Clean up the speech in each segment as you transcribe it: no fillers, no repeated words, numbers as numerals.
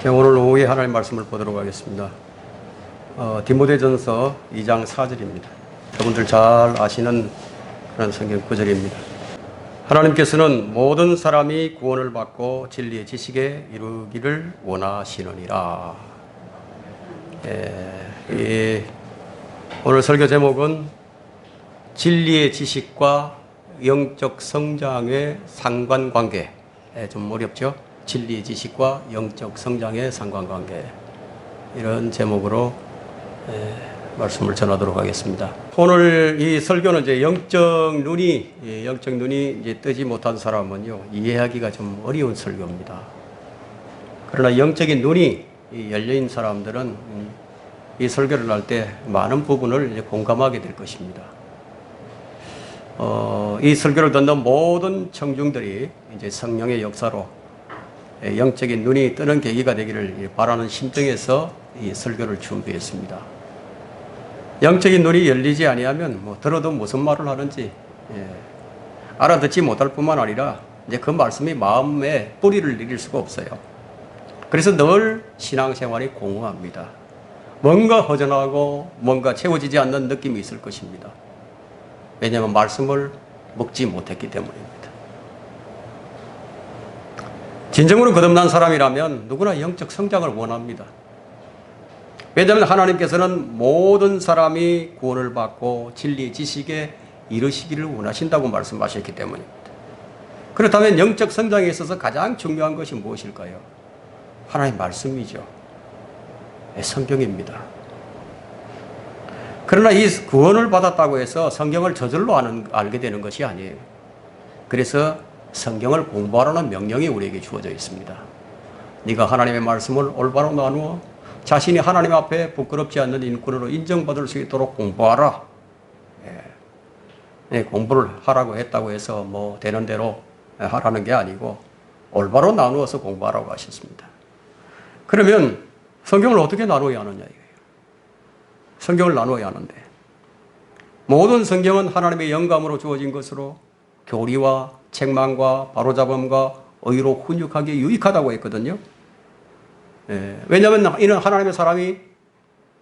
오늘 오후에 하나님 말씀을 보도록 하겠습니다. 디모데전서 2장 4절입니다. 여러분들 잘 아시는 그런 성경 구절입니다. 하나님께서는 모든 사람이 구원을 받고 진리의 지식에 이르기를 원하시느니라. 오늘 설교 제목은 진리의 지식과 영적 성장의 상관관계. 좀 어렵죠? 진리의 지식과 영적 성장의 상관관계, 이런 제목으로 말씀을 전하도록 하겠습니다. 오늘 이 설교는 이제 영적 눈이 이제 뜨지 못한 사람은요, 이해하기가 좀 어려운 설교입니다. 그러나 영적인 눈이 열려있는 사람들은 이 설교를 할 때 많은 부분을 이제 공감하게 될 것입니다. 이 설교를 듣는 모든 청중들이 이제 성령의 역사로 영적인 눈이 뜨는 계기가 되기를 바라는 심정에서 이 설교를 준비했습니다. 영적인 눈이 열리지 아니하면 들어도 무슨 말을 하는지 알아듣지 못할 뿐만 아니라 이제 그 말씀이 마음에 뿌리를 내릴 수가 없어요. 그래서 늘 신앙생활이 공허합니다. 뭔가 허전하고 뭔가 채워지지 않는 느낌이 있을 것입니다. 왜냐하면 말씀을 먹지 못했기 때문입니다. 진정으로 거듭난 사람이라면 누구나 영적 성장을 원합니다. 왜냐하면 하나님께서는 모든 사람이 구원을 받고 진리의 지식에 이르시기를 원하신다고 말씀하셨기 때문입니다. 그렇다면 영적 성장에 있어서 가장 중요한 것이 무엇일까요? 하나님의 말씀이죠. 성경입니다. 그러나 이 구원을 받았다고 해서 성경을 저절로 알게 되는 것이 아니에요. 그래서 성경을 공부하라는 명령이 우리에게 주어져 있습니다. 네가 하나님의 말씀을 올바로 나누어 자신이 하나님 앞에 부끄럽지 않는 인권으로 인정받을 수 있도록 공부하라. 공부를 하라고 했다고 해서 되는 대로 하라는 게 아니고 올바로 나누어서 공부하라고 하셨습니다. 그러면 성경을 어떻게 나누어야 하느냐 이거예요. 성경을 나누어야 하는데 모든 성경은 하나님의 영감으로 주어진 것으로 교리와 책망과 바로잡음과 의로 훈육하기에 유익하다고 했거든요. 왜냐하면 이는 하나님의 사람이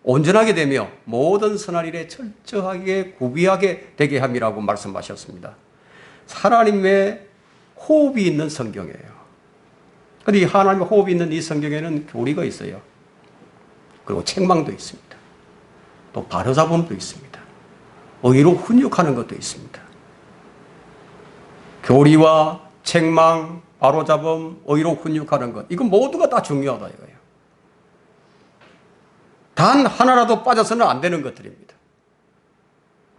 온전하게 되며 모든 선한 일에 철저하게 구비하게 되게 함이라고 말씀하셨습니다. 하나님의 호흡이 있는 성경이에요. 그런데 이 하나님의 호흡이 있는 이 성경에는 교리가 있어요. 그리고 책망도 있습니다. 또 바로잡음도 있습니다. 의로 훈육하는 것도 있습니다. 교리와 책망, 바로잡음, 의로 훈육하는 것, 이거 모두가 다 중요하다 이거예요. 단 하나라도 빠져서는 안 되는 것들입니다.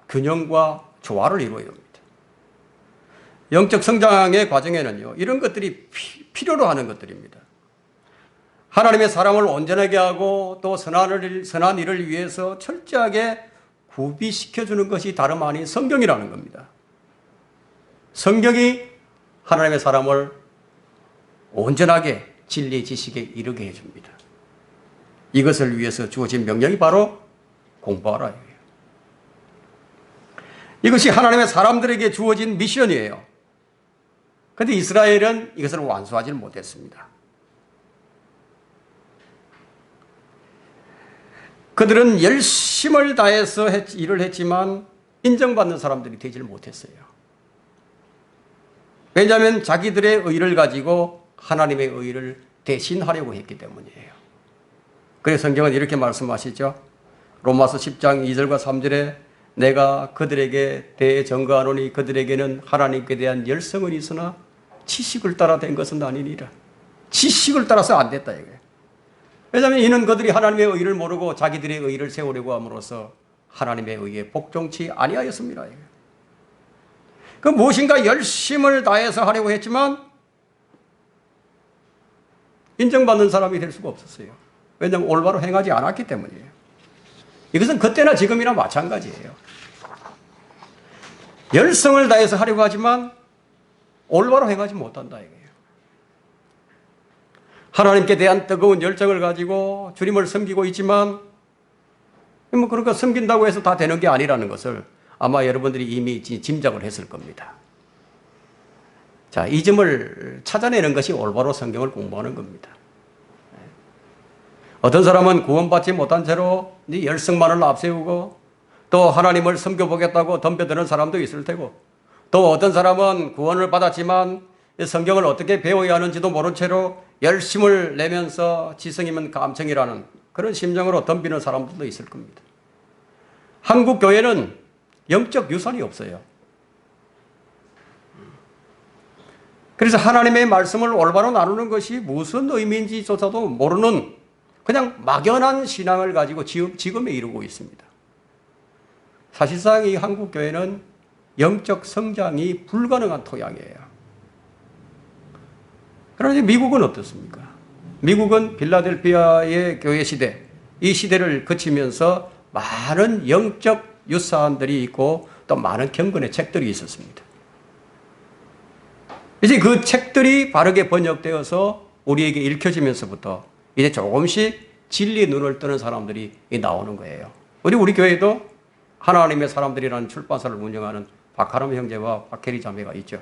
균형과 조화를 이루어야 합니다. 영적 성장의 과정에는요, 이런 것들이 필요로 하는 것들입니다. 하나님의 사람을 온전하게 하고 또 선한 일을 위해서 철저하게 구비시켜주는 것이 다름 아닌 성경이라는 겁니다. 성경이 하나님의 사람을 온전하게 진리의 지식에 이르게 해줍니다. 이것을 위해서 주어진 명령이 바로 공부하라. 이것이 하나님의 사람들에게 주어진 미션이에요. 그런데 이스라엘은 이것을 완수하지 못했습니다. 그들은 열심을 다해서 일을 했지만 인정받는 사람들이 되질 못했어요. 왜냐하면 자기들의 의를 가지고 하나님의 의를 대신하려고 했기 때문이에요. 그래서 성경은 이렇게 말씀하시죠. 로마서 10장 2절과 3절에 내가 그들에게 대해 증거하노니 그들에게는 하나님께 대한 열성은 있으나 지식을 따라 된 것은 아니니라. 지식을 따라서 안 됐다 이거예요. 왜냐하면 이는 그들이 하나님의 의를 모르고 자기들의 의를 세우려고 함으로써 하나님의 의에 복종치 아니하였습니다. 그 무엇인가 열심을 다해서 하려고 했지만 인정받는 사람이 될 수가 없었어요. 왜냐하면 올바로 행하지 않았기 때문이에요. 이것은 그때나 지금이나 마찬가지예요. 열성을 다해서 하려고 하지만 올바로 행하지 못한다 이거예요. 하나님께 대한 뜨거운 열정을 가지고 주님을 섬기고 있지만 그러니까 섬긴다고 해서 다 되는 게 아니라는 것을 아마 여러분들이 이미 짐작을 했을 겁니다. 자, 이 점을 찾아내는 것이 올바로 성경을 공부하는 겁니다. 어떤 사람은 구원받지 못한 채로 열성만을 앞세우고 또 하나님을 섬겨보겠다고 덤벼드는 사람도 있을 테고 또 어떤 사람은 구원을 받았지만 성경을 어떻게 배워야 하는지도 모른 채로 열심을 내면서 지성이면 감청이라는 그런 심정으로 덤비는 사람들도 있을 겁니다. 한국 교회는 영적 유산이 없어요. 그래서 하나님의 말씀을 올바로 나누는 것이 무슨 의미인지조차도 모르는 그냥 막연한 신앙을 가지고 지금에 이르고 있습니다. 사실상 이 한국 교회는 영적 성장이 불가능한 토양이에요. 그런데 미국은 어떻습니까? 미국은 필라델피아의 교회 시대, 이 시대를 거치면서 많은 영적 유산들이 있고 또 많은 경건의 책들이 있었습니다. 이제 그 책들이 바르게 번역되어서 우리에게 읽혀지면서부터 이제 조금씩 진리의 눈을 뜨는 사람들이 나오는 거예요. 우리 교회도 하나님의 사람들이라는 출판사를 운영하는 박하람 형제와 박혜리 자매가 있죠.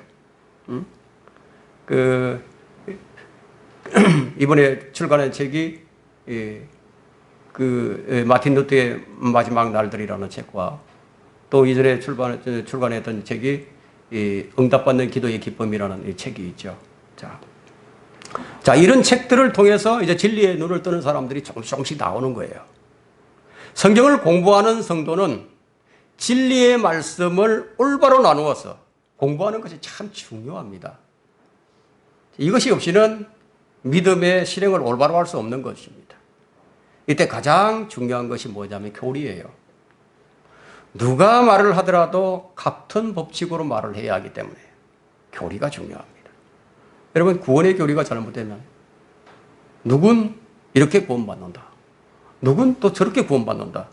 이번에 출간한 책이 마틴 루터의 마지막 날들이라는 책과 또 이전에 출간했던 책이 응답받는 기도의 기쁨이라는 책이 있죠. 자, 이런 책들을 통해서 이제 진리의 눈을 뜨는 사람들이 조금씩 나오는 거예요. 성경을 공부하는 성도는 진리의 말씀을 올바로 나누어서 공부하는 것이 참 중요합니다. 이것이 없이는 믿음의 실행을 올바로 할 수 없는 것입니다. 이때 가장 중요한 것이 뭐냐면 교리예요. 누가 말을 하더라도 같은 법칙으로 말을 해야 하기 때문에 교리가 중요합니다. 여러분, 구원의 교리가 잘못되면 누군 이렇게 구원받는다. 누군 또 저렇게 구원받는다.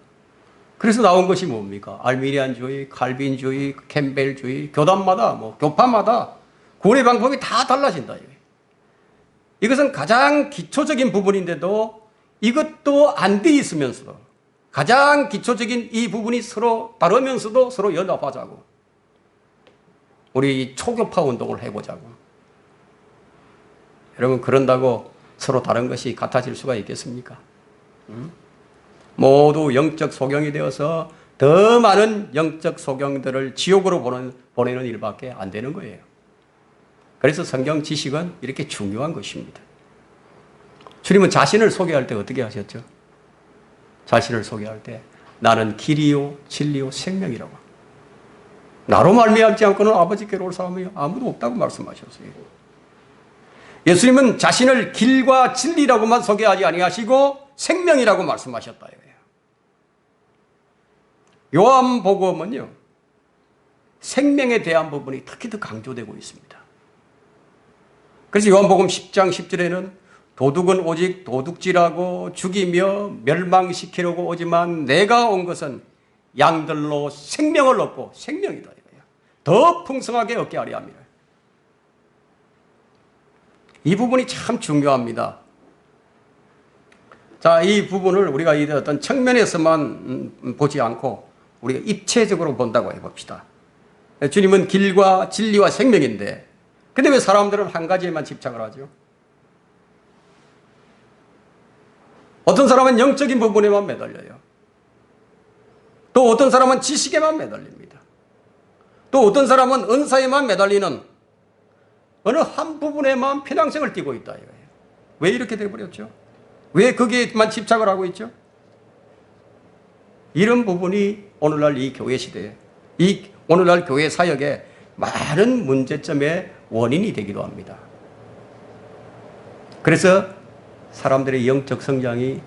그래서 나온 것이 뭡니까? 알미리안주의, 칼빈주의, 캠벨주의, 교단마다, 교파마다 구원의 방법이 다 달라진다. 이것은 가장 기초적인 부분인데도 이것도 안 돼 있으면서도 가장 기초적인 이 부분이 서로 다르면서도 서로 연합하자고. 우리 초교파 운동을 해보자고. 여러분, 그런다고 서로 다른 것이 같아질 수가 있겠습니까? 모두 영적 소경이 되어서 더 많은 영적 소경들을 지옥으로 보내는 일밖에 안 되는 거예요. 그래서 성경 지식은 이렇게 중요한 것입니다. 주님은 자신을 소개할 때 어떻게 하셨죠? 자신을 소개할 때 나는 길이요 진리요 생명이라고. 나로 말미암지 않고는 아버지께로 올 사람이 아무도 없다고 말씀하셨어요. 예수님은 자신을 길과 진리라고만 소개하지 아니하시고 생명이라고 말씀하셨다. 요한복음은요, 생명에 대한 부분이 특히 더 강조되고 있습니다. 그래서 요한복음 10장 10절에는 도둑은 오직 도둑질하고 죽이며 멸망시키려고 오지만 내가 온 것은 양들로 생명을 얻고 생명이다. 더 풍성하게 얻게 하려 합니다. 이 부분이 참 중요합니다. 자, 이 부분을 우리가 어떤 측면에서만 보지 않고 우리가 입체적으로 본다고 해봅시다. 주님은 길과 진리와 생명인데 근데 왜 사람들은 한 가지에만 집착을 하죠? 어떤 사람은 영적인 부분에만 매달려요. 또 어떤 사람은 지식에만 매달립니다. 또 어떤 사람은 은사에만 매달리는 어느 한 부분에만 편향성을 띠고 있다. 왜 이렇게 돼버렸죠? 왜 거기에만 집착을 하고 있죠? 이런 부분이 오늘날 이 교회 시대에, 이 오늘날 교회 사역에 많은 문제점의 원인이 되기도 합니다. 그래서 사람들의 영적 성장이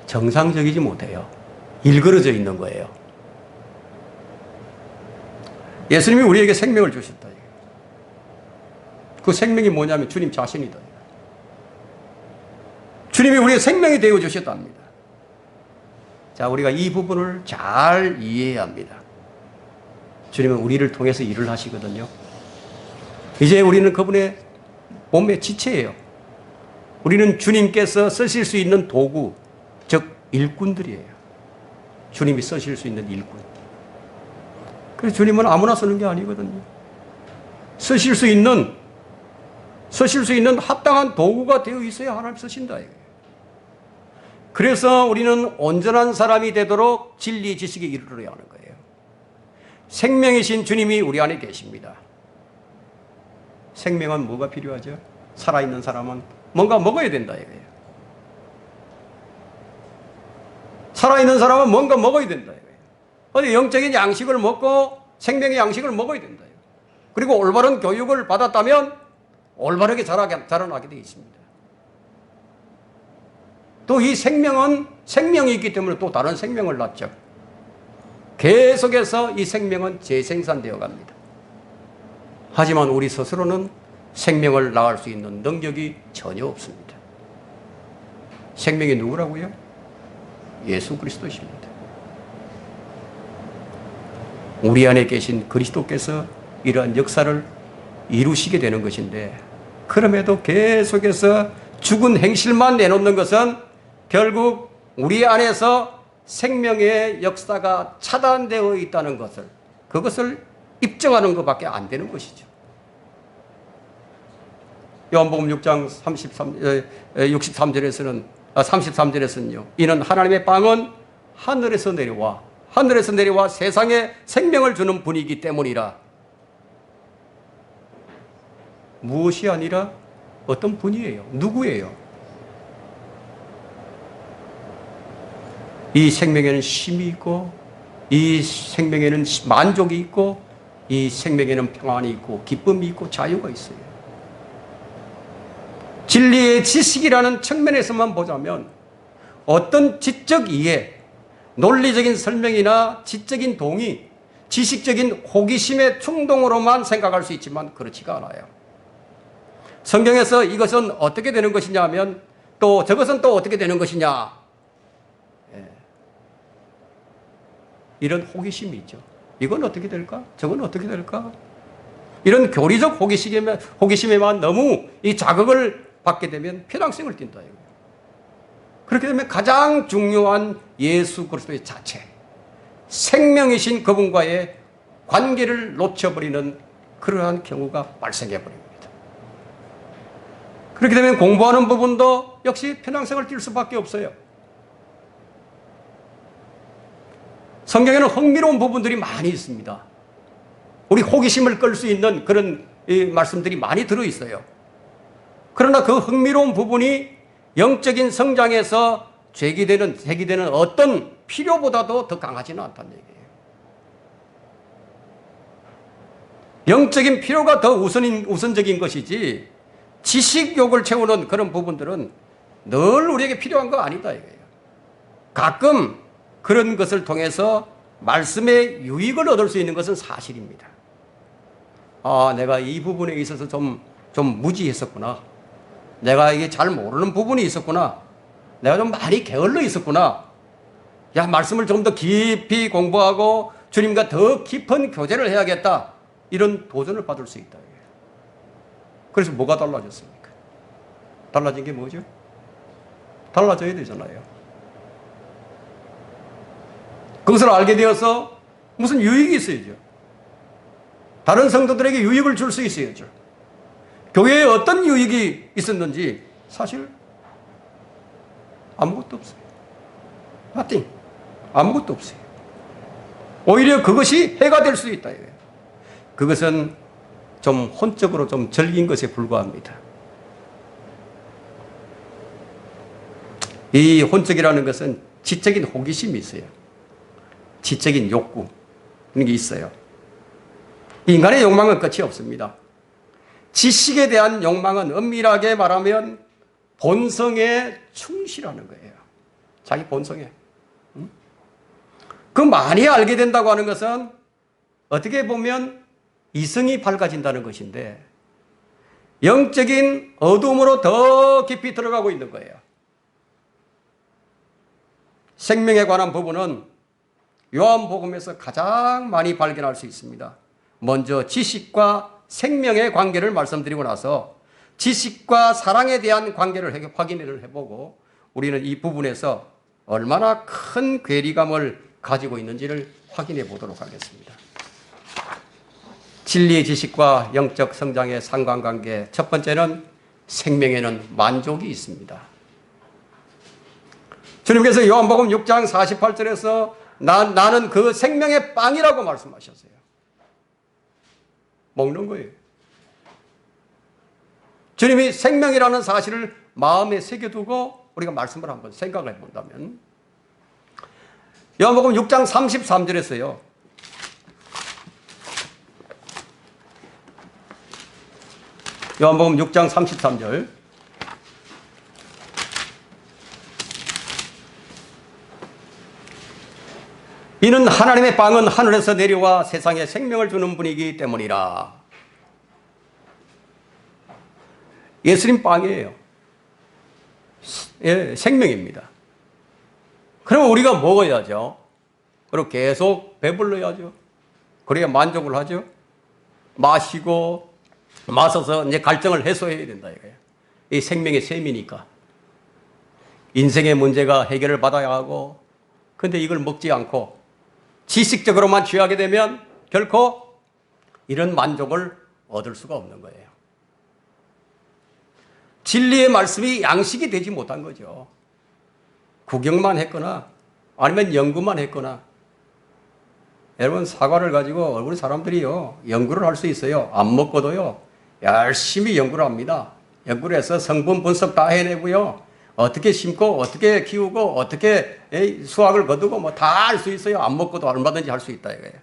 정상적이지 못해요. 일그러져 있는 거예요. 예수님이 우리에게 생명을 주셨다. 그 생명이 뭐냐면 주님 자신이다. 주님이 우리의 생명이 되어 주셨답니다. 자, 우리가 이 부분을 잘 이해해야 합니다. 주님은 우리를 통해서 일을 하시거든요. 이제 우리는 그분의 몸의 지체예요. 우리는 주님께서 쓰실 수 있는 도구, 즉 일꾼들이에요. 주님이 쓰실 수 있는 일꾼. 그래서 주님은 아무나 쓰는 게 아니거든요. 쓰실 수 있는 합당한 도구가 되어 있어야 하나님 쓰신다. 그래서 우리는 온전한 사람이 되도록 진리 지식에 이르러야 하는 거예요. 생명이신 주님이 우리 안에 계십니다. 생명은 뭐가 필요하죠? 살아있는 사람은 뭔가 먹어야 된다 이거예요. 살아있는 사람은 뭔가 먹어야 된다 이거예요. 어디 영적인 양식을 먹고 생명의 양식을 먹어야 된다. 그리고 올바른 교육을 받았다면 올바르게 자라나게 되어 있습니다. 또 이 생명은 생명이 있기 때문에 또 다른 생명을 낳죠. 계속해서 이 생명은 재생산되어 갑니다. 하지만 우리 스스로는 생명을 낳을 수 있는 능력이 전혀 없습니다. 생명이 누구라고요? 예수 그리스도십니다. 우리 안에 계신 그리스도께서 이러한 역사를 이루시게 되는 것인데, 그럼에도 계속해서 죽은 행실만 내놓는 것은 결국 우리 안에서 생명의 역사가 차단되어 있다는 것을, 그것을 입증하는 것밖에 안 되는 것이죠. 요한복음 6장 33절에서는요. 이는 하나님의 빵은 하늘에서 내려와 세상에 생명을 주는 분이기 때문이라. 무엇이 아니라 어떤 분이에요. 누구예요? 이 생명에는 쉼이 있고, 이 생명에는 만족이 있고, 이 생명에는 평안이 있고, 기쁨이 있고, 자유가 있어요. 진리의 지식이라는 측면에서만 보자면 어떤 지적 이해, 논리적인 설명이나 지적인 동의, 지식적인 호기심의 충동으로만 생각할 수 있지만 그렇지가 않아요. 성경에서 이것은 어떻게 되는 것이냐 하면 또 저것은 또 어떻게 되는 것이냐, 이런 호기심이 있죠. 이건 어떻게 될까? 저건 어떻게 될까? 이런 교리적 호기심에만 너무 이 자극을 받게 되면 편향성을 띈다. 그렇게 되면 가장 중요한 예수 그리스도의 자체, 생명이신 그분과의 관계를 놓쳐버리는 그러한 경우가 발생해 버립니다. 그렇게 되면 공부하는 부분도 역시 편향성을 띌 수밖에 없어요. 성경에는 흥미로운 부분들이 많이 있습니다. 우리 호기심을 끌 수 있는 그런 말씀들이 많이 들어있어요. 그러나 그 흥미로운 부분이 영적인 성장에서 제기되는 어떤 필요보다도 더 강하지는 않다는 얘기예요. 영적인 필요가 더 우선적인 것이지 지식욕을 채우는 그런 부분들은 늘 우리에게 필요한 거 아니다 이거예요. 가끔 그런 것을 통해서 말씀의 유익을 얻을 수 있는 것은 사실입니다. 아, 내가 이 부분에 있어서 좀 무지했었구나. 내가 이게 잘 모르는 부분이 있었구나. 내가 좀 많이 게을러 있었구나. 야, 말씀을 좀 더 깊이 공부하고 주님과 더 깊은 교제를 해야겠다. 이런 도전을 받을 수 있다. 그래서 뭐가 달라졌습니까? 달라진 게 뭐죠? 달라져야 되잖아요. 그것을 알게 되어서 무슨 유익이 있어야죠. 다른 성도들에게 유익을 줄 수 있어야죠. 교회에 어떤 유익이 있었는지 사실 아무것도 없어요. nothing. 아무것도 없어요. 오히려 그것이 해가 될 수 있다. 그것은 좀 혼적으로 좀 즐긴 것에 불과합니다. 이 혼적이라는 것은 지적인 호기심이 있어요. 지적인 욕구, 그런 게 있어요. 인간의 욕망은 끝이 없습니다. 지식에 대한 욕망은 엄밀하게 말하면 본성에 충실하는 거예요. 자기 본성에. 그 많이 알게 된다고 하는 것은 어떻게 보면 이성이 밝아진다는 것인데 영적인 어둠으로 더 깊이 들어가고 있는 거예요. 생명에 관한 부분은 요한복음에서 가장 많이 발견할 수 있습니다. 먼저 지식과 생명의 관계를 말씀드리고 나서 지식과 사랑에 대한 관계를 확인을 해보고 우리는 이 부분에서 얼마나 큰 괴리감을 가지고 있는지를 확인해 보도록 하겠습니다. 진리의 지식과 영적 성장의 상관관계, 첫 번째는 생명에는 만족이 있습니다. 주님께서 요한복음 6장 48절에서 나는 그 생명의 빵이라고 말씀하셨어요. 먹는 거예요. 주님이 생명이라는 사실을 마음에 새겨두고 우리가 말씀을 한번 생각해 본다면 요한복음 6장 33절에서요. 요한복음 6장 33절 이는 하나님의 빵은 하늘에서 내려와 세상에 생명을 주는 분이기 때문이라. 예수님 빵이에요. 예, 생명입니다. 그럼 우리가 먹어야죠. 그리고 계속 배불러야죠. 그래야 만족을 하죠. 마시고 마셔서 이제 갈증을 해소해야 된다 이거예요. 이 생명의 셈이니까. 인생의 문제가 해결을 받아야 하고, 근데 이걸 먹지 않고 지식적으로만 취하게 되면 결코 이런 만족을 얻을 수가 없는 거예요. 진리의 말씀이 양식이 되지 못한 거죠. 구경만 했거나 아니면 연구만 했거나. 여러분, 사과를 가지고 우리 사람들이요 연구를 할 수 있어요. 안 먹고도요 열심히 연구를 합니다. 연구를 해서 성분 분석 다 해내고요, 어떻게 심고 어떻게 키우고 어떻게 수확을 거두고 뭐 다 할 수 있어요. 안 먹고도 얼마든지 할 수 있다 이거예요.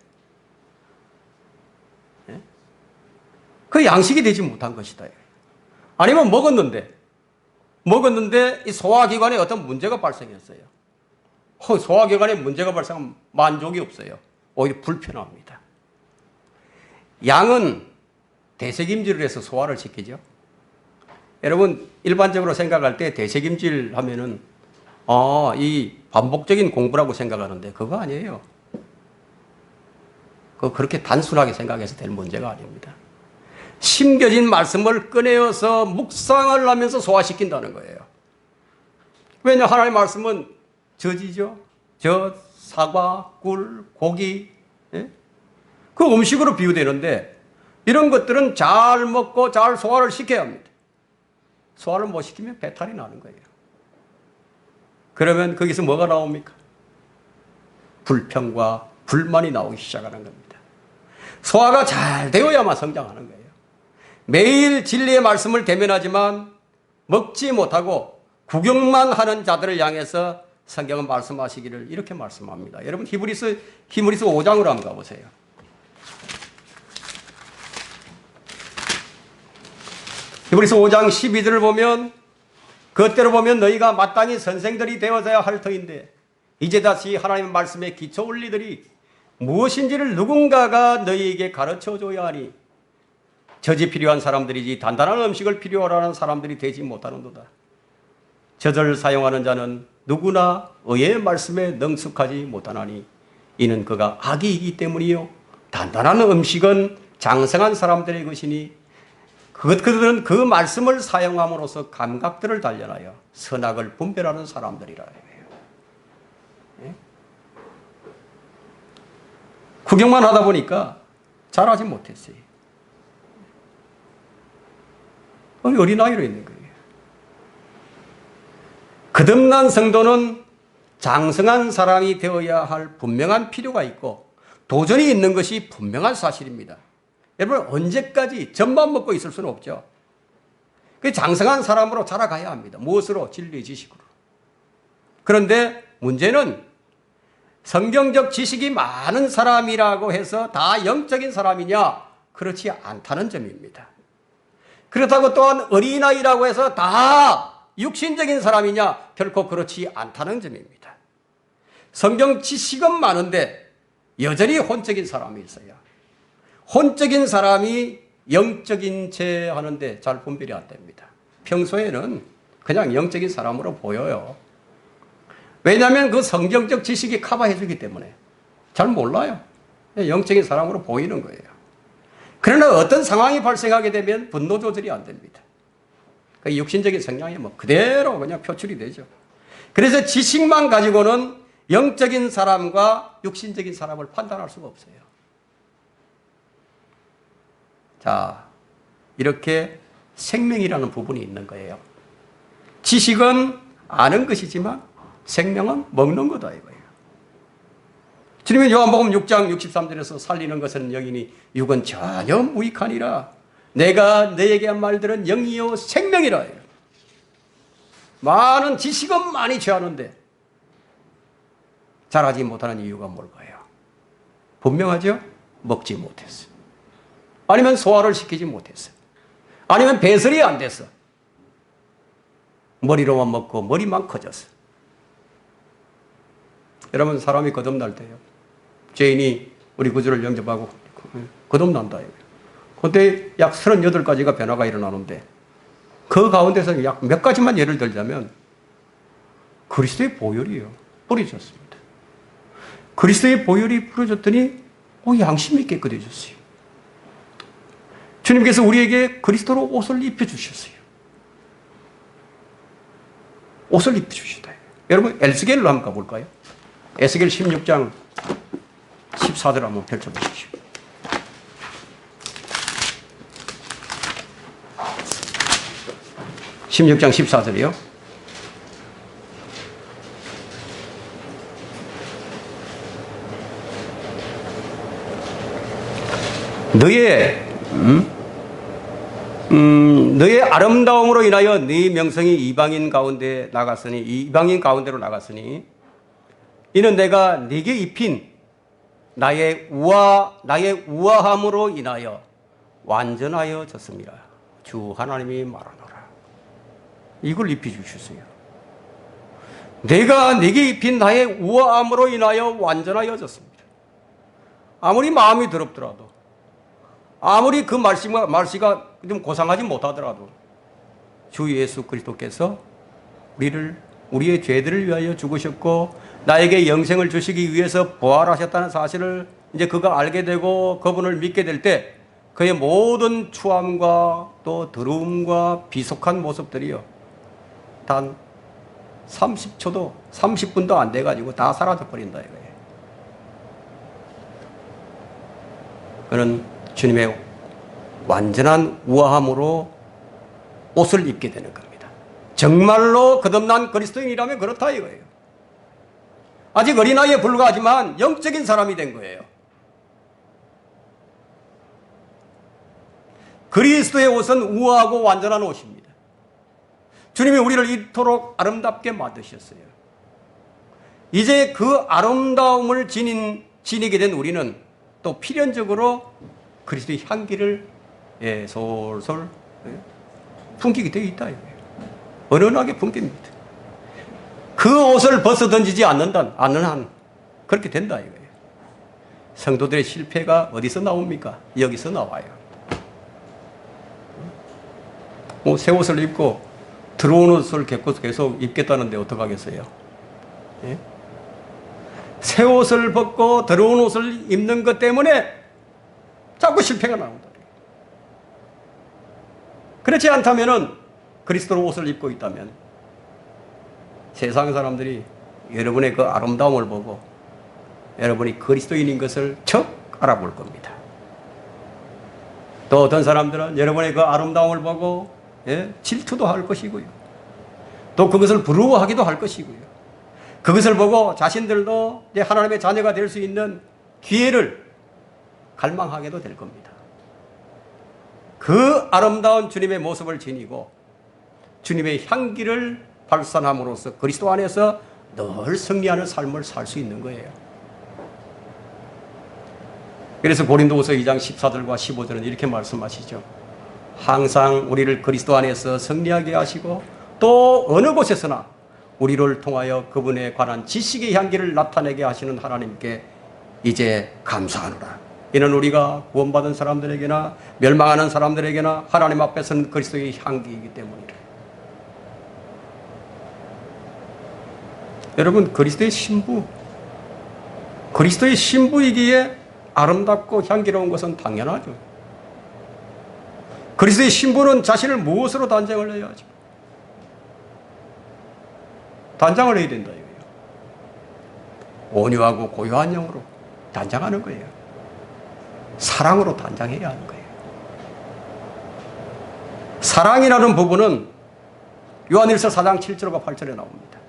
그 양식이 되지 못한 것이다. 아니면 먹었는데 이 소화기관에 어떤 문제가 발생했어요. 소화기관에 문제가 발생하면 만족이 없어요. 오히려 불편합니다. 양은 대책임질을 해서 소화를 시키죠. 여러분, 일반적으로 생각할 때 대책임질 하면은 이 반복적인 공부라고 생각하는데 그거 아니에요. 그렇게 단순하게 생각해서 될 문제가 아닙니다. 심겨진 말씀을 꺼내어서 묵상을 하면서 소화시킨다는 거예요. 왜냐, 하나님의 말씀은 젖이죠. 젖, 사과, 꿀, 고기, 그 음식으로 비유되는데 이런 것들은 잘 먹고 잘 소화를 시켜야 합니다. 소화를 못 시키면 배탈이 나는 거예요. 그러면 거기서 뭐가 나옵니까? 불평과 불만이 나오기 시작하는 겁니다. 소화가 잘 되어야만 성장하는 거예요. 매일 진리의 말씀을 대면하지만 먹지 못하고 구경만 하는 자들을 향해서 성경은 말씀하시기를 이렇게 말씀합니다. 여러분, 히브리서 5장으로 한번 가보세요. 히브리서 5장 12절을 보면, 그때로 보면 너희가 마땅히 선생들이 되어져야 할 터인데 이제 다시 하나님의 말씀에 기초 올리더니 무엇인지를 누군가가 너희에게 가르쳐줘야 하니 젖이 필요한 사람들이지 단단한 음식을 필요로 하는 사람들이 되지 못하는도다. 젖을 사용하는 자는 누구나 의의 말씀에 능숙하지 못하나니 이는 그가 악이기 때문이요 단단한 음식은 장성한 사람들의 것이니 그들은 그 말씀을 사용함으로써 감각들을 단련하여 선악을 분별하는 사람들이라 해요. 예? 구경만 하다 보니까 잘하지 못했어요. 어린아이로 있는 거예요. 거듭난 성도는 장성한 사람이 되어야 할 분명한 필요가 있고 도전이 있는 것이 분명한 사실입니다. 여러분, 언제까지 젖만 먹고 있을 수는 없죠. 그 장성한 사람으로 자라가야 합니다. 무엇으로? 진리의 지식으로. 그런데 문제는 성경적 지식이 많은 사람이라고 해서 다 영적인 사람이냐? 그렇지 않다는 점입니다. 그렇다고 또한 어린아이라고 해서 다 육신적인 사람이냐? 결코 그렇지 않다는 점입니다. 성경 지식은 많은데 여전히 혼적인 사람이 있어요. 혼적인 사람이 영적인 죄 하는데 잘 분별이 안 됩니다. 평소에는 그냥 영적인 사람으로 보여요. 왜냐하면 그 성경적 지식이 커버해 주기 때문에 잘 몰라요. 영적인 사람으로 보이는 거예요. 그러나 어떤 상황이 발생하게 되면 분노 조절이 안 됩니다. 그 육신적인 성향이 그대로 그냥 표출이 되죠. 그래서 지식만 가지고는 영적인 사람과 육신적인 사람을 판단할 수가 없어요. 자, 이렇게 생명이라는 부분이 있는 거예요. 지식은 아는 것이지만 생명은 먹는 거다 이거예요. 주님이 요한복음 6장 63절에서 살리는 것은 영이니 육은 전혀 무익하니라. 내가 너에게 한 말들은 영이요 생명이라. 많은 지식은 많이 취하는데 잘하지 못하는 이유가 뭘까요? 분명하죠? 먹지 못했어. 아니면 소화를 시키지 못했어. 아니면 배설이 안 됐어. 머리로만 먹고 머리만 커졌어. 여러분, 사람이 거듭날 때요, 죄인이 우리 구주를 영접하고 거듭난다. 그런데 약 38가지가 변화가 일어나는데 그 가운데서 약 몇 가지만 예를 들자면 그리스도의 보혈이요, 뿌려졌습니다. 그리스도의 보혈이 뿌려졌더니 양심이 깨끗해졌어요. 주님께서 우리에게 그리스도로 옷을 입혀주셨어요. 옷을 입혀주시다. 여러분, 에스겔로 한번 가볼까요? 에스겔 16장 14절 한번 펼쳐보십시오. (16장 14절이요) 너의 아름다움으로 인하여 네 명성이 이방인 가운데 나갔으니, 이방인 가운데로 나갔으니 이는 내가 네게 입힌 나의 우아함으로 인하여 완전하여졌습니다. 주 하나님이 말하노라. 이걸 입혀주셨어요. 내가 네게 입힌 나의 우아함으로 인하여 완전하여졌습니다. 아무리 마음이 더럽더라도, 아무리 그 말씨가 좀 고상하지 못하더라도 주 예수 그리스도께서 우리의 죄들을 위하여 죽으셨고 나에게 영생을 주시기 위해서 부활하셨다는 사실을 이제 그가 알게 되고 그분을 믿게 될 때 그의 모든 추함과 또 더러움과 비속한 모습들이요, 단 30초도 30분도 안 돼가지고 다 사라져 버린다 이거예요. 그는 주님의 완전한 우아함으로 옷을 입게 되는 겁니다. 정말로 거듭난 그리스도인이라면 그렇다 이거예요. 아직 어린아이에 불과하지만 영적인 사람이 된 거예요. 그리스도의 옷은 우아하고 완전한 옷입니다. 주님이 우리를 이토록 아름답게 만드셨어요. 이제 그 아름다움을 지니게 된 우리는 또 필연적으로 그리스도의 향기를 솔솔 풍기게 되어 있다 이거예요. 은은하게 풍깁니다. 그 옷을 벗어 던지지 않는 한 그렇게 된다 이거예요. 성도들의 실패가 어디서 나옵니까? 여기서 나와요. 새 옷을 입고 들어온 옷을 계속 입겠다는데 어떡하겠어요? 예? 새 옷을 벗고 들어온 옷을 입는 것 때문에 자꾸 실패가 나온다. 그렇지 않다면은, 그리스도로 옷을 입고 있다면 세상 사람들이 여러분의 그 아름다움을 보고 여러분이 그리스도인인 것을 척 알아볼 겁니다. 또 어떤 사람들은 여러분의 그 아름다움을 보고 질투도 할 것이고요, 또 그것을 부러워하기도 할 것이고요, 그것을 보고 자신들도 하나님의 자녀가 될 수 있는 기회를 갈망하게도 될 겁니다. 그 아름다운 주님의 모습을 지니고 주님의 향기를 발산함으로써 그리스도 안에서 늘 승리하는 삶을 살 수 있는 거예요. 그래서 고린도후서 2장 14절과 15절은 이렇게 말씀하시죠. 항상 우리를 그리스도 안에서 승리하게 하시고 또 어느 곳에서나 우리를 통하여 그분에 관한 지식의 향기를 나타내게 하시는 하나님께 이제 감사하노라. 이는 우리가 구원받은 사람들에게나 멸망하는 사람들에게나 하나님 앞에서는 그리스도의 향기이기 때문이라. 여러분, 그리스도의 신부이기에 아름답고 향기로운 것은 당연하죠. 그리스도의 신부는 자신을 무엇으로 단장을 해야 하죠? 단장을 해야 된다 이거예요. 온유하고 고요한 영으로 단장하는 거예요. 사랑으로 단장해야 하는 거예요. 사랑이라는 부분은 요한일서 4장 7절과 8절에 나옵니다.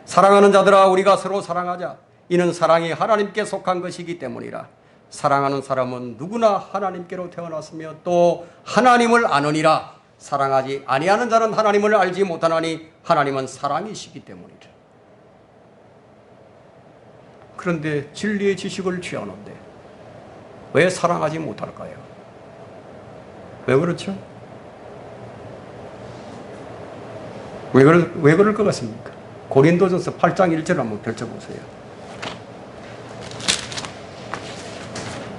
사랑하는 자들아 우리가 서로 사랑하자. 이는 사랑이 하나님께 속한 것이기 때문이라. 사랑하는 사람은 누구나 하나님께로 태어났으며 또 하나님을 아느니라. 사랑하지 아니하는 자는 하나님을 알지 못하나니 하나님은 사랑이시기 때문이라. 그런데 진리의 지식을 취하는데 왜 사랑하지 못할까요? 왜 그렇죠? 왜 그럴 것 같습니까? 고린도전서 8장 1절 한번 펼쳐보세요.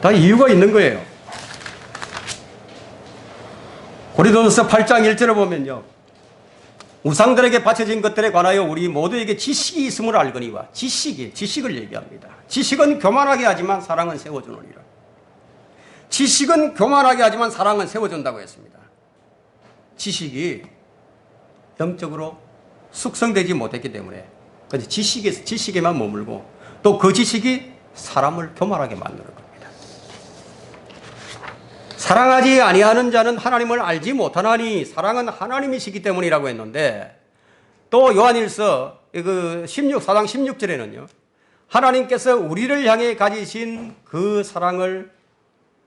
다 이유가 있는 거예요. 고린도전서 8장 1절을 보면요. 우상들에게 바쳐진 것들에 관하여 우리 모두에게 지식이 있음을 알거니와 지식을 얘기합니다. 지식은 교만하게 하지만 사랑은 세워주느니라. 지식은 교만하게 하지만 사랑은 세워준다고 했습니다. 지식이 영적으로 숙성되지 못했기 때문에 지식에만 머물고 또 그 지식이 사람을 교만하게 만드는 겁니다. 사랑하지 아니하는 자는 하나님을 알지 못하나니 사랑은 하나님이시기 때문이라고 했는데 또 요한일서 4장 16절에는요. 하나님께서 우리를 향해 가지신 그 사랑을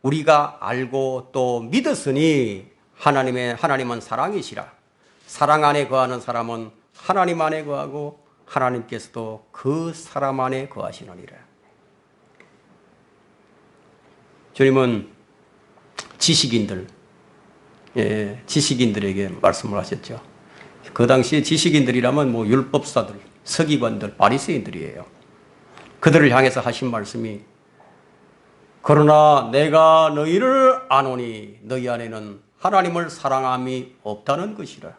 우리가 알고 또 믿었으니 하나님은 사랑이시라. 사랑 안에 거하는 사람은 하나님 안에 거하고 하나님께서도 그 사람 안에 거하시느니라. 주님은 지식인들에게 말씀을 하셨죠. 그 당시에 지식인들이라면 율법사들, 서기관들, 바리새인들이에요. 그들을 향해서 하신 말씀이 그러나 내가 너희를 아노니 너희 안에는 하나님을 사랑함이 없다는 것이라.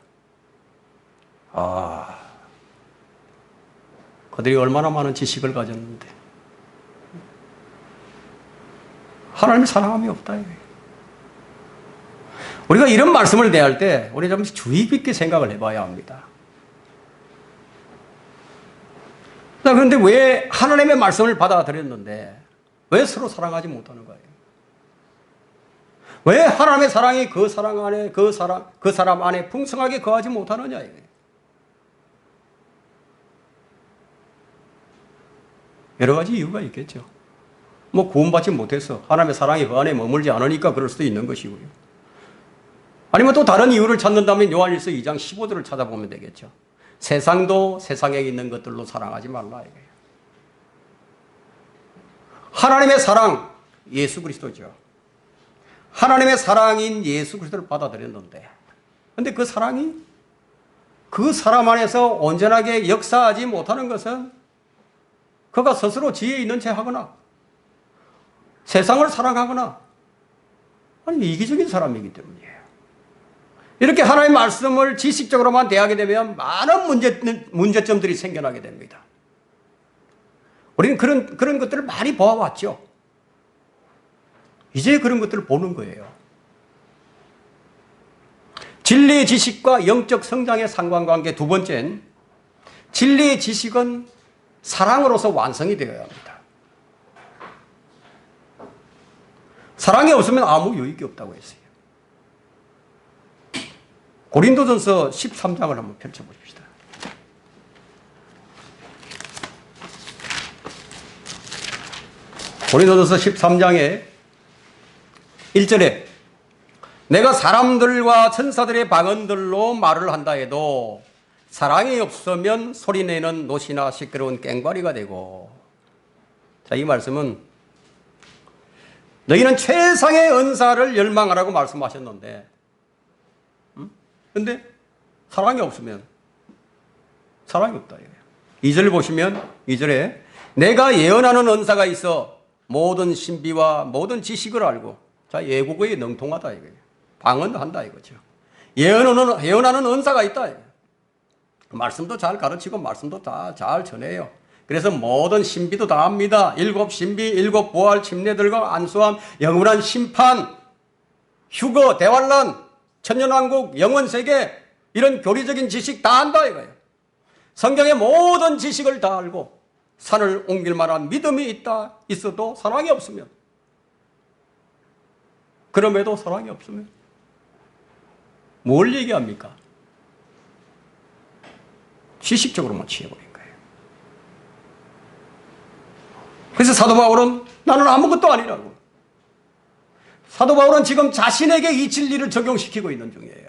그들이 얼마나 많은 지식을 가졌는데 하나님을 사랑함이 없다. 우리가 이런 말씀을 대할 때 우리 좀 주의 깊게 생각을 해봐야 합니다. 그런데 왜 하나님의 말씀을 받아들였는데 왜 서로 사랑하지 못하는 거예요? 왜 하나님의 사랑이 그 사랑 안에 그 사람 안에 풍성하게 거하지 못하느냐 이거예요. 여러 가지 이유가 있겠죠. 구원받지 못해서 하나님의 사랑이 그 안에 머물지 않으니까 그럴 수도 있는 것이고요. 아니면 또 다른 이유를 찾는다면 요한일서 2장 15절을 찾아보면 되겠죠. 세상도 세상에 있는 것들로 사랑하지 말라 이거예요. 하나님의 사랑 예수 그리스도죠. 하나님의 사랑인 예수 그리스도를 받아들였는데 그런데 그 사랑이 그 사람 안에서 온전하게 역사하지 못하는 것은 그가 스스로 지혜 있는 채 하거나 세상을 사랑하거나 아니 이기적인 사람이기 때문이에요. 이렇게 하나님의 말씀을 지식적으로만 대하게 되면 많은 문제점들이 생겨나게 됩니다. 우리는 그런 것들을 많이 보아왔죠. 이제 그런 것들을 보는 거예요. 진리의 지식과 영적 성장의 상관관계 두 번째는 진리의 지식은 사랑으로서 완성이 되어야 합니다. 사랑이 없으면 아무 유익이 없다고 했어요. 고린도전서 13장을 한번 펼쳐보십시다. 고린도전서 13장에 1절에 내가 사람들과 천사들의 방언들로 말을 한다 해도 사랑이 없으면 소리내는 노시나 시끄러운 꽹과리가 되고. 자, 이 말씀은 너희는 최상의 은사를 열망하라고 말씀하셨는데 근데 사랑이 없으면 사랑이 없다. 2절 보시면 2절에 내가 예언하는 은사가 있어 모든 신비와 모든 지식을 알고. 자, 예국어에 능통하다 이거예요. 방언한다 이거죠. 예언하는 은사가 있다. 말씀도 잘 가르치고 말씀도 다 잘 전해요. 그래서 모든 신비도 다 합니다. 7 신비, 7 부활, 침례들과 안수함, 영원한 심판, 휴거, 대환란, 천년왕국, 영원세계 이런 교리적인 지식 다 한다 이거예요. 성경의 모든 지식을 다 알고 산을 옮길 만한 믿음이 있어도 사랑이 없으면 그럼에도 사랑이 없으면 뭘 얘기합니까? 지식적으로만 취해버린 거예요. 그래서 사도 바울은 나는 아무것도 아니라고. 사도 바울은 지금 자신에게 이 진리를 적용시키고 있는 중이에요.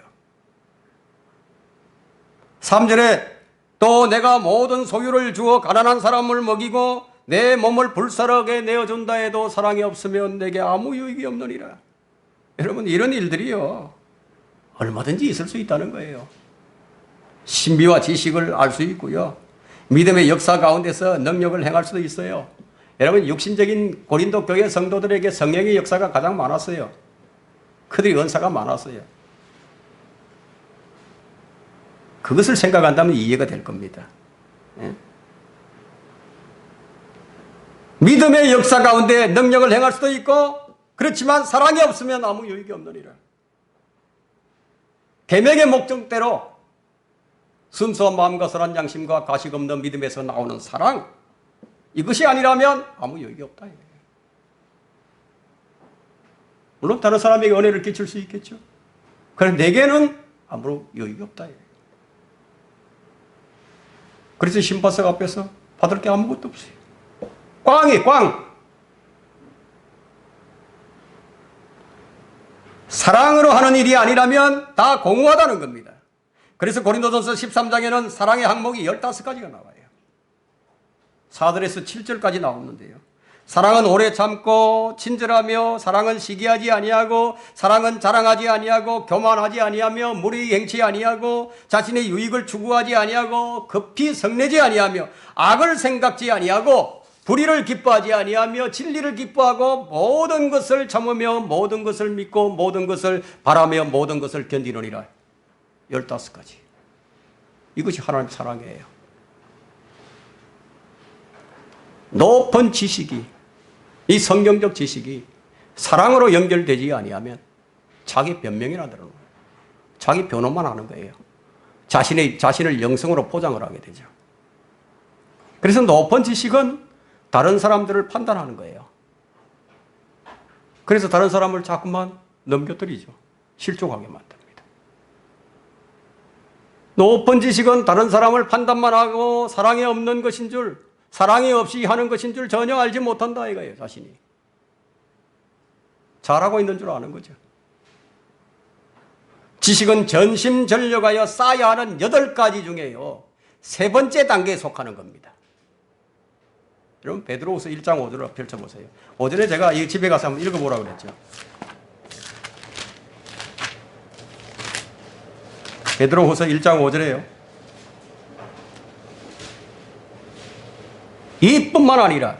3절에 또 내가 모든 소유를 주어 가난한 사람을 먹이고 내 몸을 불사르게 내어준다 해도 사랑이 없으면 내게 아무 유익이 없느니라. 여러분, 이런 일들이요, 얼마든지 있을 수 있다는 거예요. 신비와 지식을 알 수 있고요, 믿음의 역사 가운데서 능력을 행할 수도 있어요. 여러분, 육신적인 고린도 교회 성도들에게 성령의 역사가 가장 많았어요. 그들이 은사가 많았어요. 그것을 생각한다면 이해가 될 겁니다. 예? 믿음의 역사 가운데 능력을 행할 수도 있고, 그렇지만 사랑이 없으면 아무 유익이 없느니라. 계명의 목적대로 순수한 마음과 선한 양심과 가식 없는 믿음에서 나오는 사랑, 이것이 아니라면 아무 유익이 없다. 물론 다른 사람에게 은혜를 끼칠 수 있겠죠. 그런데 내게는 아무런 유익이 없다. 그래서 심판석 앞에서 받을 게 아무것도 없어요. 꽝이 꽝. 사랑으로 하는 일이 아니라면 다 공허하다는 겁니다. 그래서 고린도전서 13장에는 사랑의 항목이 15가지가 나와요. 4절에서 7절까지 나오는데요. 사랑은 오래 참고 친절하며, 사랑은 시기하지 아니하고, 사랑은 자랑하지 아니하고, 교만하지 아니하며, 무례히 행치 아니하고, 자신의 유익을 추구하지 아니하고, 급히 성내지 아니하며, 악을 생각지 아니하고, 불의를 기뻐하지 아니하며, 진리를 기뻐하고, 모든 것을 참으며, 모든 것을 믿고, 모든 것을 바라며, 모든 것을 견디느니라. 15가지. 이것이 하나님의 사랑이에요. 높은 지식이, 이 성경적 지식이 사랑으로 연결되지 아니하면 자기 변명이나 들어요. 자기 변호만 하는 거예요. 자신을 영성으로 포장을 하게 되죠. 그래서 높은 지식은 다른 사람들을 판단하는 거예요. 그래서 다른 사람을 자꾸만 넘겨뜨리죠. 실족하게 만듭니다. 높은 지식은 다른 사람을 판단만 하고 사랑이 없는 것인 줄, 사랑이 없이 하는 것인 줄 전혀 알지 못한다 이거예요. 자신이 잘하고 있는 줄 아는 거죠. 지식은 전심전력하여 쌓아야 하는 8가지 중에요, 3번째 단계에 속하는 겁니다. 여러분, 베드로후서 1장 5절을 펼쳐보세요. 오전에 제가 이 집에 가서 한번 읽어보라고 그랬죠. 베드로후서 1장 5절에요. 이뿐만 아니라,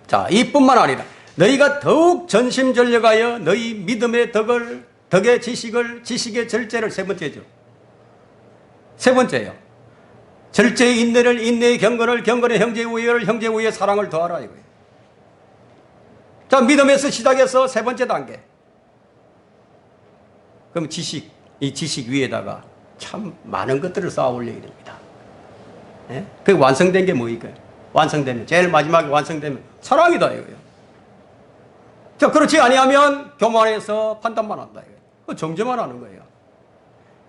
자, 이뿐만 아니라 너희가 더욱 전심전력하여 너희 믿음의 덕의 지식의 절제를, 3번째죠. 3번째예요. 절제의 인내를, 인내의 경건을, 경건의 형제의 우애를, 형제의 우애의 사랑을 더하라 이거예요. 자, 믿음에서 시작해서 3번째 단계. 그럼 지식, 이 지식 위에다가 참 많은 것들을 쌓아 올려야 됩니다. 예? 그 완성된 게 뭐일까요? 완성되면, 제일 마지막에 완성되면 사랑이다 이거예요. 자, 그렇지 아니하면 교만해서 판단만 한다 이거예요. 정죄만 하는 거예요.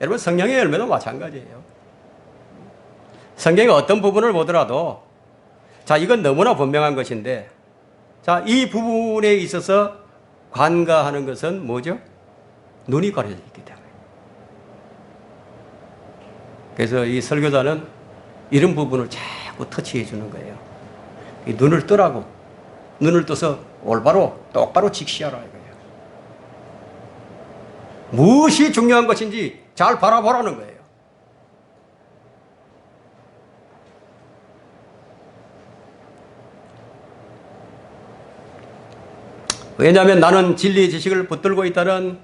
여러분, 성령의 열매도 마찬가지예요. 성경의 어떤 부분을 보더라도, 자, 이건 너무나 분명한 것인데, 자, 이 부분에 있어서 관가하는 것은 뭐죠? 눈이 가려져 있기 때문에. 그래서 이 설교자는 이런 부분을 자꾸 터치해 주는 거예요. 이 눈을 뜨라고. 눈을 떠서 똑바로 직시하라 이거예요. 무엇이 중요한 것인지 잘 바라보라는 거예요. 왜냐하면 나는 진리의 지식을 붙들고 있다는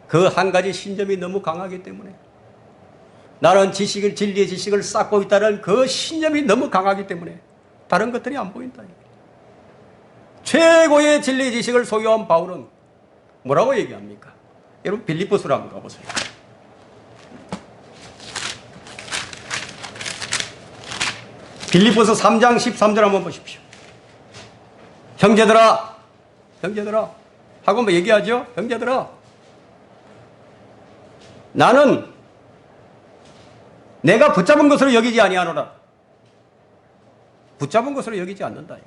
그 한 가지 신념이 너무 강하기 때문에, 나는 진리의 지식을 쌓고 있다는 그 신념이 너무 강하기 때문에 다른 것들이 안 보인다. 최고의 진리의 지식을 소유한 바울은 뭐라고 얘기합니까? 여러분, 빌립보서로 한번 가보세요. 빌립보서 3장 13절 한번 보십시오. 형제들아 하고 뭐 얘기하죠? 형제들아, 나는 내가 붙잡은 것으로 여기지 아니하노라. 붙잡은 것으로 여기지 않는다.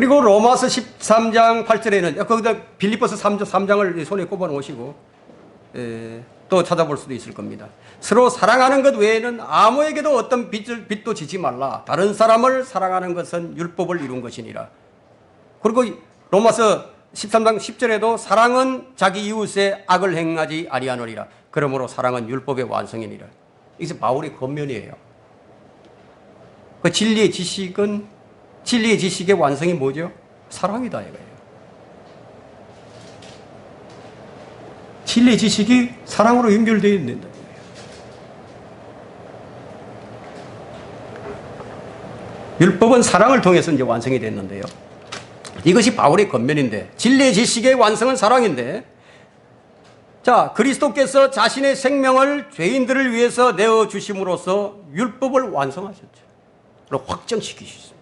그리고 로마서 13장 8절에는 거기다 빌립보서 3장을 손에 꼽아 놓으시고 또 찾아볼 수도 있을 겁니다. 서로 사랑하는 것 외에는 아무에게도 어떤 빚도 지지 말라. 다른 사람을 사랑하는 것은 율법을 이룬 것이니라. 그리고 로마서 13장 10절에도 사랑은 자기 이웃의 악을 행하지 아니하느니라. 그러므로 사랑은 율법의 완성이니라. 이게 바울의 권면이에요. 그 진리의 지식의 완성이 뭐죠? 사랑이다 이거예요. 진리의 지식이 사랑으로 연결되어 있는 거예요. 율법은 사랑을 통해서 이제 완성이 됐는데요. 이것이 바울의 권면인데, 진리의 지식의 완성은 사랑인데, 자, 그리스도께서 자신의 생명을 죄인들을 위해서 내어 주심으로써 율법을 완성하셨죠. 그리고 확정시키셨습니다.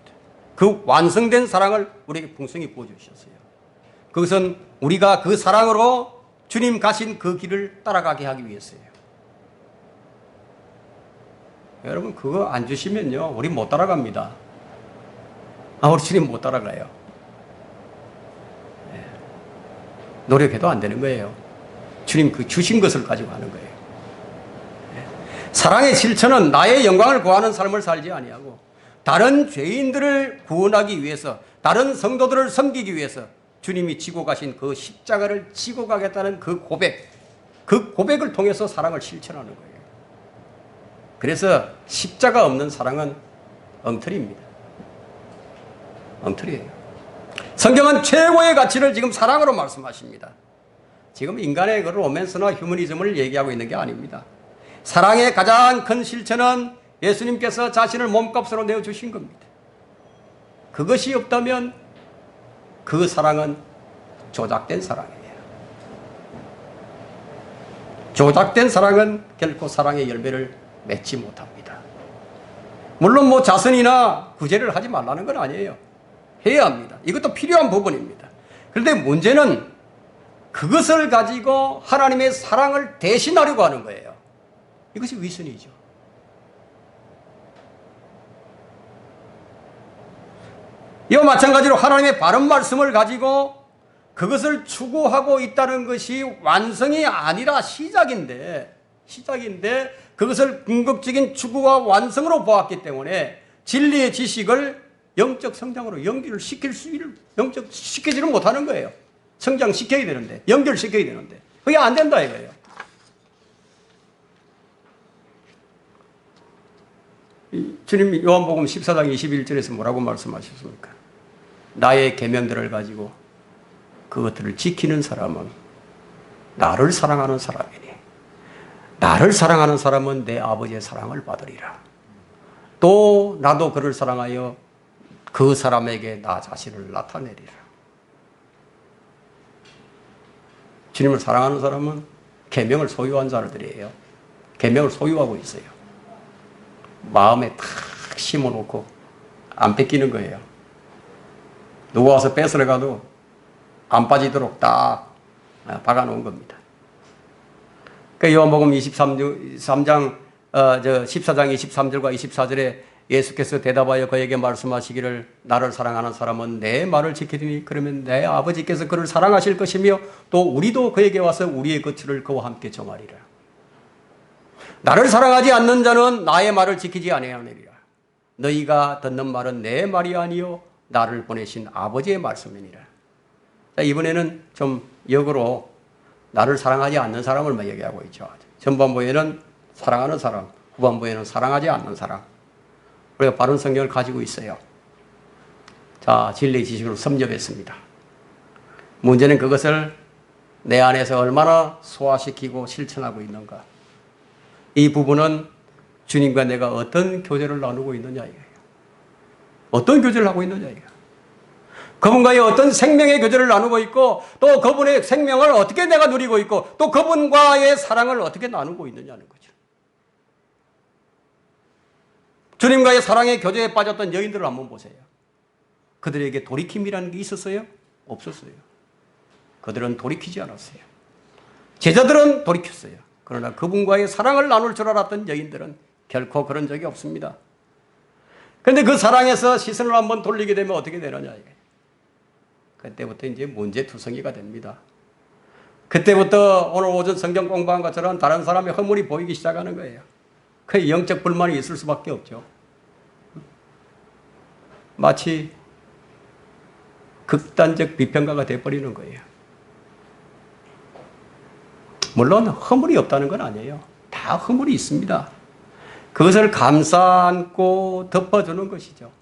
그 완성된 사랑을 우리에게 풍성히 부어주셨어요. 그것은 우리가 그 사랑으로 주님 가신 그 길을 따라가게 하기 위해서예요. 여러분, 그거 안 주시면요, 우리 못 따라갑니다. 우리 주님 못 따라가요. 노력해도 안 되는 거예요. 주님 그 주신 것을 가지고 하는 거예요. 사랑의 실천은 나의 영광을 구하는 삶을 살지 아니하고 다른 죄인들을 구원하기 위해서, 다른 성도들을 섬기기 위해서 주님이 지고 가신 그 십자가를 지고 가겠다는 그 고백을 통해서 사랑을 실천하는 거예요. 그래서 십자가 없는 사랑은 엉터리입니다. 엉터리예요. 성경은 최고의 가치를 지금 사랑으로 말씀하십니다. 지금 인간의 그 로맨스나 휴머니즘을 얘기하고 있는 게 아닙니다. 사랑의 가장 큰 실천은 예수님께서 자신을 몸값으로 내어주신 겁니다. 그것이 없다면 그 사랑은 조작된 사랑이에요. 조작된 사랑은 결코 사랑의 열매를 맺지 못합니다. 물론 뭐 자선이나 구제를 하지 말라는 건 아니에요. 해야 합니다. 이것도 필요한 부분입니다. 그런데 문제는 그것을 가지고 하나님의 사랑을 대신하려고 하는 거예요. 이것이 위선이죠. 이와 마찬가지로 하나님의 바른 말씀을 가지고 그것을 추구하고 있다는 것이 완성이 아니라 시작인데 그것을 궁극적인 추구와 완성으로 보았기 때문에 진리의 지식을 영적 성장으로 연결시키지를 못하는 거예요. 성장시켜야 되는데, 연결시켜야 되는데 그게 안 된다 이거예요. 주님이 요한복음 14장 21절에서 뭐라고 말씀하셨습니까? 나의 계명들을 가지고 그것들을 지키는 사람은 나를 사랑하는 사람이니 나를 사랑하는 사람은 내 아버지의 사랑을 받으리라. 또 나도 그를 사랑하여 그 사람에게 나 자신을 나타내리라. 주님을 사랑하는 사람은 계명을 소유한 자들이에요. 계명을 소유하고 있어요. 마음에 탁 심어놓고 안 뺏기는 거예요. 누가 와서 뺏으러 가도 안 빠지도록 딱 박아놓은 겁니다. 그 요한복음 14장 23절과 24절에 예수께서 대답하여 그에게 말씀하시기를 나를 사랑하는 사람은 내 말을 지키리니 그러면 내 아버지께서 그를 사랑하실 것이며 또 우리도 그에게 와서 우리의 거처를 그와 함께 정하리라. 나를 사랑하지 않는 자는 나의 말을 지키지 아니하느니라. 너희가 듣는 말은 내 말이 아니요 나를 보내신 아버지의 말씀이니라. 자, 이번에는 좀 역으로 나를 사랑하지 않는 사람을 얘기하고 있죠. 전반부에는 사랑하는 사람, 후반부에는 사랑하지 않는 사람. 우리가 바른 성경을 가지고 있어요. 자, 진리의 지식으로 섭렵했습니다. 문제는 그것을 내 안에서 얼마나 소화시키고 실천하고 있는가. 이 부분은 주님과 내가 어떤 교제를 나누고 있느냐 이거예요. 어떤 교제를 하고 있느냐 이거예요. 그분과의 어떤 생명의 교제를 나누고 있고 또 그분의 생명을 어떻게 내가 누리고 있고 또 그분과의 사랑을 어떻게 나누고 있느냐는 거죠. 주님과의 사랑의 교제에 빠졌던 여인들을 한번 보세요. 그들에게 돌이킴이라는 게 있었어요? 없었어요. 그들은 돌이키지 않았어요. 제자들은 돌이켰어요. 그러나 그분과의 사랑을 나눌 줄 알았던 여인들은 결코 그런 적이 없습니다. 그런데 그 사랑에서 시선을 한번 돌리게 되면 어떻게 되느냐 이게. 그때부터 이제 문제투성이가 됩니다. 그때부터 오늘 오전 성경 공부한 것처럼 다른 사람의 허물이 보이기 시작하는 거예요. 그 영적 불만이 있을 수밖에 없죠. 마치 극단적 비평가가 돼버리는 거예요. 물론 허물이 없다는 건 아니에요. 다 허물이 있습니다. 그것을 감싸 안고 덮어주는 것이죠.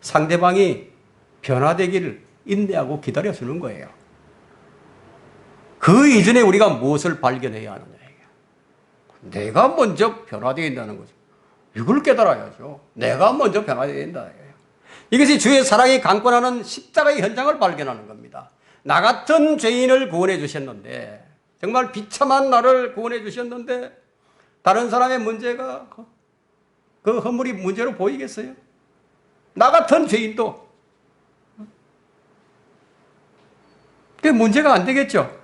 상대방이 변화되기를 인내하고 기다려주는 거예요. 그 이전에 우리가 무엇을 발견해야 하느냐. 내가 먼저 변화되어야 한다는 거죠. 이걸 깨달아야죠. 내가 먼저 변화되어야 된다. 이것이 주의 사랑이 강권하는 십자가의 현장을 발견하는 겁니다. 나 같은 죄인을 구원해 주셨는데, 정말 비참한 나를 구원해 주셨는데 다른 사람의 문제가 그 허물이 문제로 보이겠어요? 나 같은 죄인도 그게 문제가 안 되겠죠.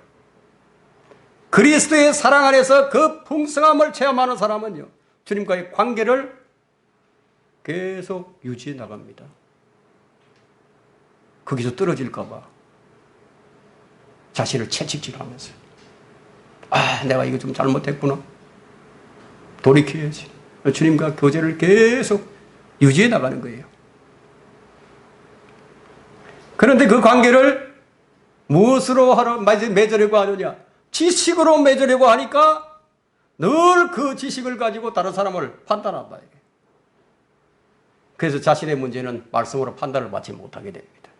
그리스도의 사랑 안에서 그 풍성함을 체험하는 사람은요, 주님과의 관계를 계속 유지해 나갑니다. 거기서 떨어질까 봐 자신을 채찍질하면서 내가 이거 좀 잘못했구나. 돌이켜야지. 주님과 교제를 계속 유지해 나가는 거예요. 그런데 그 관계를 무엇으로 맺으려고 하느냐? 지식으로 맺으려고 하니까 늘 그 지식을 가지고 다른 사람을 판단한다. 그래서 자신의 문제는 말씀으로 판단을 받지 못하게 됩니다.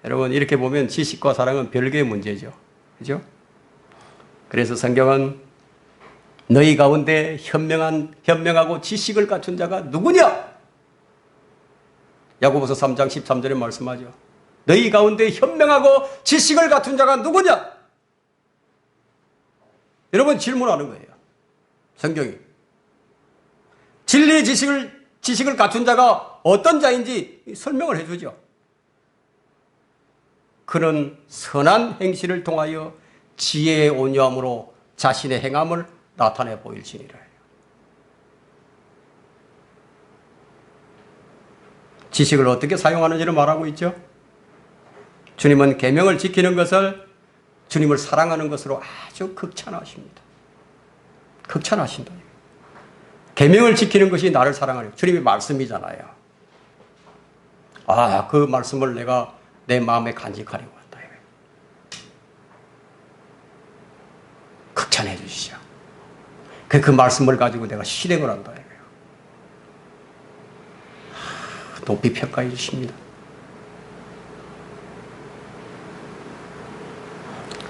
여러분, 이렇게 보면 지식과 사랑은 별개의 문제죠. 그죠? 그래서 성경은 너희 가운데 현명하고 지식을 갖춘 자가 누구냐? 야고보서 3장 13절에 말씀하죠. 너희 가운데 현명하고 지식을 갖춘 자가 누구냐? 여러분, 질문하는 거예요. 성경이. 진리의 지식을 갖춘 자가 어떤 자인지 설명을 해주죠. 그는 선한 행실을 통하여 지혜의 온유함으로 자신의 행함을 나타내 보일지니라. 지식을 어떻게 사용하는지를 말하고 있죠. 주님은 계명을 지키는 것을 주님을 사랑하는 것으로 아주 극찬하십니다. 극찬하신다. 계명을 지키는 것이 나를 사랑하는 주님의 말씀이잖아요. 그 말씀을 내가 내 마음에 간직하려고 한다. 극찬해 주시죠. 그 말씀을 가지고 내가 실행을 한다. 높이 평가해 주십니다.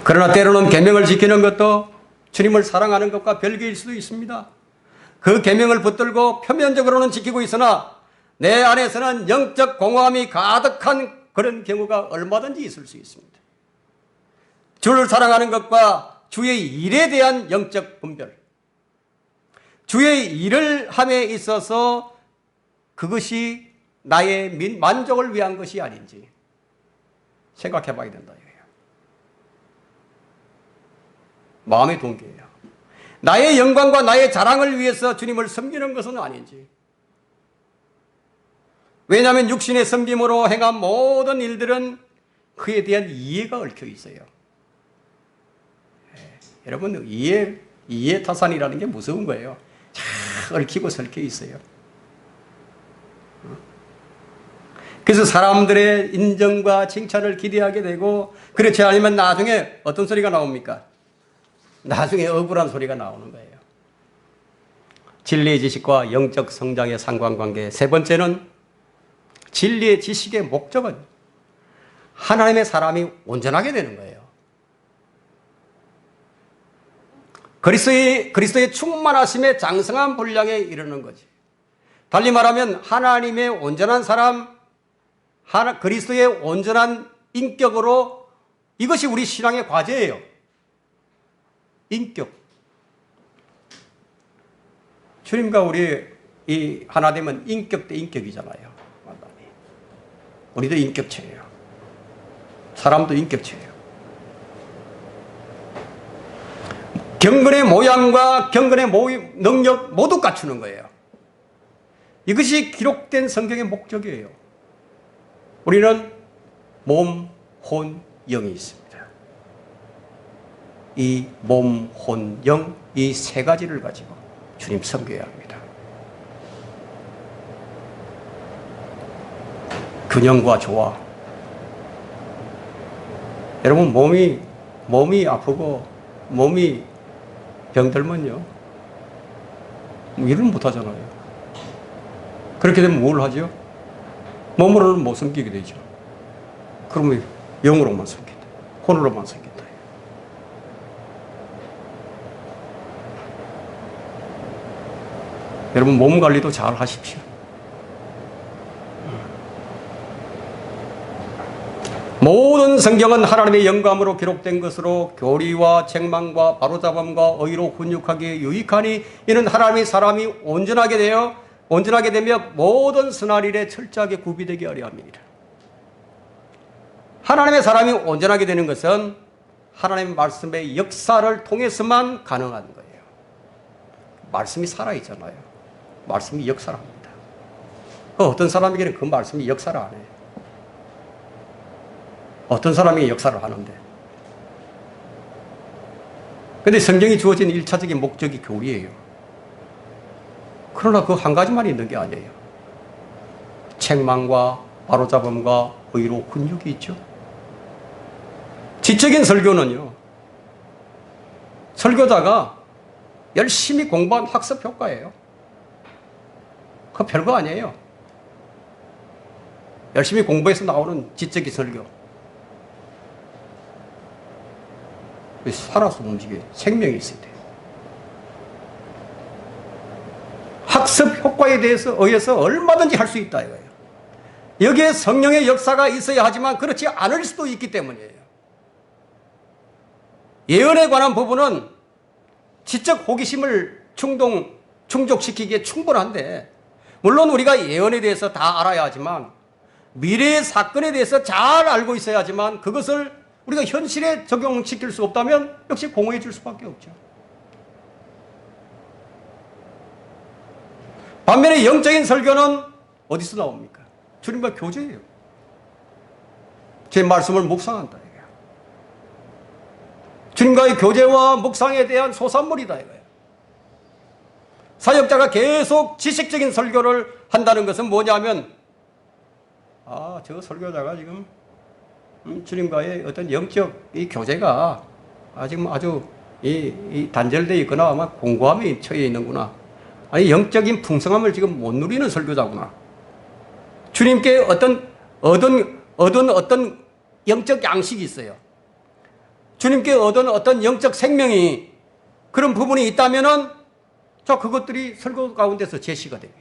그러나 때로는 계명을 지키는 것도 주님을 사랑하는 것과 별개일 수도 있습니다. 그 계명을 붙들고 표면적으로는 지키고 있으나 내 안에서는 영적 공허함이 가득한 그런 경우가 얼마든지 있을 수 있습니다. 주를 사랑하는 것과 주의 일에 대한 영적 분별, 주의 일을 함에 있어서 그것이 나의 만족을 위한 것이 아닌지 생각해 봐야 된다. 마음의 동기예요. 나의 영광과 나의 자랑을 위해서 주님을 섬기는 것은 아닌지. 왜냐하면 육신의 섬김으로 행한 모든 일들은 그에 대한 이해가 얽혀 있어요. 여러분, 이해 타산이라는 게 무서운 거예요. 잘 얽히고 설켜 있어요. 그래서 사람들의 인정과 칭찬을 기대하게 되고, 그렇지 않으면 나중에 어떤 소리가 나옵니까? 나중에 억울한 소리가 나오는 거예요. 진리의 지식과 영적 성장의 상관관계. 세 번째는 진리의 지식의 목적은 하나님의 사람이 온전하게 되는 거예요. 그리스도의 충만하심의 장성한 분량에 이르는 거지. 달리 말하면 하나님의 온전한 사람, 그리스도의 온전한 인격으로, 이것이 우리 신앙의 과제예요. 인격. 주님과 우리 이 하나 되면 인격 대 인격이잖아요. 우리도 인격체예요. 사람도 인격체예요. 경건의 모양과 경건의 능력 모두 갖추는 거예요. 이것이 기록된 성경의 목적이에요. 우리는 몸, 혼, 영이 있습니다. 이 몸, 혼, 영, 이 세 가지를 가지고 주님 섬겨야 합니다. 균형과 조화. 여러분, 몸이 아프고 몸이 병들면요, 일을 못 하잖아요. 그렇게 되면 뭘 하죠? 몸으로는 못 섬기게 되죠. 그러면 영으로만 섬긴다. 혼으로만 섬긴다. 여러분, 몸 관리도 잘 하십시오. 모든 성경은 하나님의 영감으로 기록된 것으로 교리와 책망과 바로잡음과 의로 훈육하기에 유익하니 이는 하나님의 사람이 온전하게 되며 모든 선한 일에 철저하게 구비되게 하려 함이니라. 하나님의 사람이 온전하게 되는 것은 하나님의 말씀의 역사를 통해서만 가능한 거예요. 말씀이 살아있잖아요. 말씀이 역사를 합니다. 어떤 사람에게는 그 말씀이 역사를 안 해요. 어떤 사람이 역사를 하는데. 근데 성경이 주어진 1차적인 목적이 교리예요. 그러나 그 한 가지만 있는 게 아니에요. 책망과 바로잡음과 의로 훈육이 있죠. 지적인 설교는요, 설교자가 열심히 공부한 학습 효과예요. 그거 별거 아니에요. 열심히 공부해서 나오는 지적인 설교. 살아서 움직여요. 생명이 있어야 돼요. 학습 효과에 의해서 얼마든지 할 수 있다 이거예요. 여기에 성령의 역사가 있어야 하지만 그렇지 않을 수도 있기 때문이에요. 예언에 관한 부분은 지적 호기심을 충족시키기에 충분한데, 물론 우리가 예언에 대해서 다 알아야 하지만 미래의 사건에 대해서 잘 알고 있어야 하지만 그것을 우리가 현실에 적용시킬 수 없다면 역시 공허해 질 수밖에 없죠. 반면에 영적인 설교는 어디서 나옵니까? 주님과 교제예요. 제 말씀을 묵상한다 이거예요. 주님과의 교제와 묵상에 대한 소산물이다 이거예요. 사역자가 계속 지식적인 설교를 한다는 것은 뭐냐면, 저 설교자가 지금 주님과의 어떤 영적 이 교제가 지금 아주 단절되어 있거나 아마 공고함에 처해 있는구나. 아니, 영적인 풍성함을 지금 못 누리는 설교자구나. 주님께 얻은 어떤 영적 양식이 있어요. 주님께 얻은 어떤 영적 생명이, 그런 부분이 있다면은 그것들이 설교 가운데서 제시가 돼요.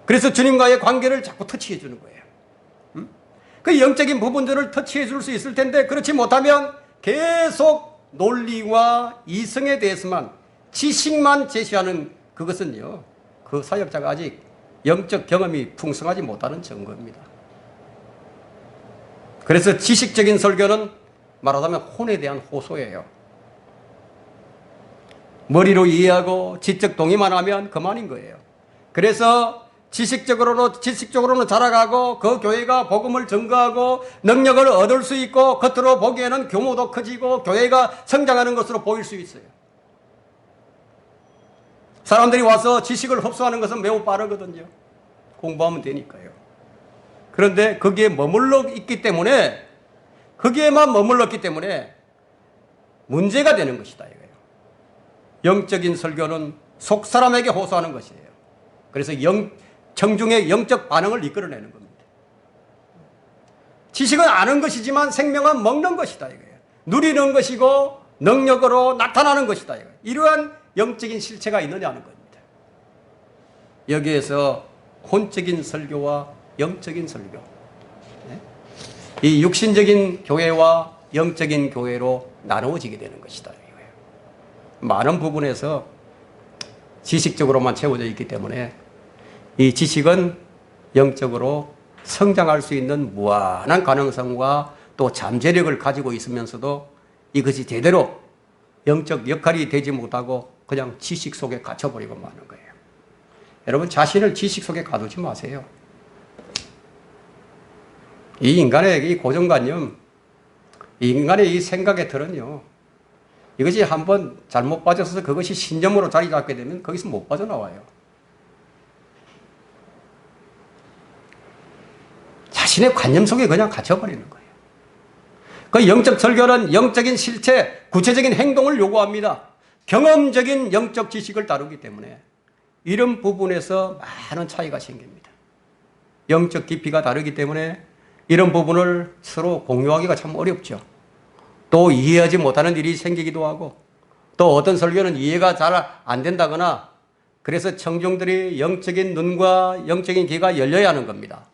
그래서 주님과의 관계를 자꾸 터치해 주는 거예요. 그 영적인 부분들을 터치해 줄 수 있을 텐데, 그렇지 못하면 계속 논리와 이성에 대해서만, 지식만 제시하는 그것은요, 그 사역자가 아직 영적 경험이 풍성하지 못하는 증거입니다. 그래서 지식적인 설교는 말하자면 혼에 대한 호소예요. 머리로 이해하고 지적 동의만 하면 그만인 거예요. 그래서 지식적으로는 자라가고 그 교회가 복음을 증거하고 능력을 얻을 수 있고 겉으로 보기에는 규모도 커지고 교회가 성장하는 것으로 보일 수 있어요. 사람들이 와서 지식을 흡수하는 것은 매우 빠르거든요. 공부하면 되니까요. 그런데 거기에만 머물렀기 때문에 문제가 되는 것이다 이거예요. 영적인 설교는 속 사람에게 호소하는 것이에요. 그래서 청중의 영적 반응을 이끌어내는 겁니다. 지식은 아는 것이지만 생명은 먹는 것이다 이거예요. 누리는 것이고 능력으로 나타나는 것이다 이거예요. 이러한 영적인 실체가 있느냐는 겁니다. 여기에서 혼적인 설교와 영적인 설교, 이 육신적인 교회와 영적인 교회로 나누어지게 되는 것이다 이거예요. 많은 부분에서 지식적으로만 채워져 있기 때문에 이 지식은 영적으로 성장할 수 있는 무한한 가능성과 또 잠재력을 가지고 있으면서도 이것이 제대로 영적 역할이 되지 못하고 그냥 지식 속에 갇혀버리고 마는 거예요. 여러분, 자신을 지식 속에 가두지 마세요. 이 인간의 이 고정관념, 이 인간의 이 생각의 틀은요, 이것이 한번 잘못 빠져서 그것이 신념으로 자리 잡게 되면 거기서 못 빠져나와요. 자신의 관념 속에 그냥 갇혀버리는 거예요. 그 영적 설교는 영적인 실체, 구체적인 행동을 요구합니다. 경험적인 영적 지식을 다루기 때문에 이런 부분에서 많은 차이가 생깁니다. 영적 깊이가 다르기 때문에 이런 부분을 서로 공유하기가 참 어렵죠. 또 이해하지 못하는 일이 생기기도 하고, 또 어떤 설교는 이해가 잘 안 된다거나, 그래서 청중들이 영적인 눈과 영적인 귀가 열려야 하는 겁니다.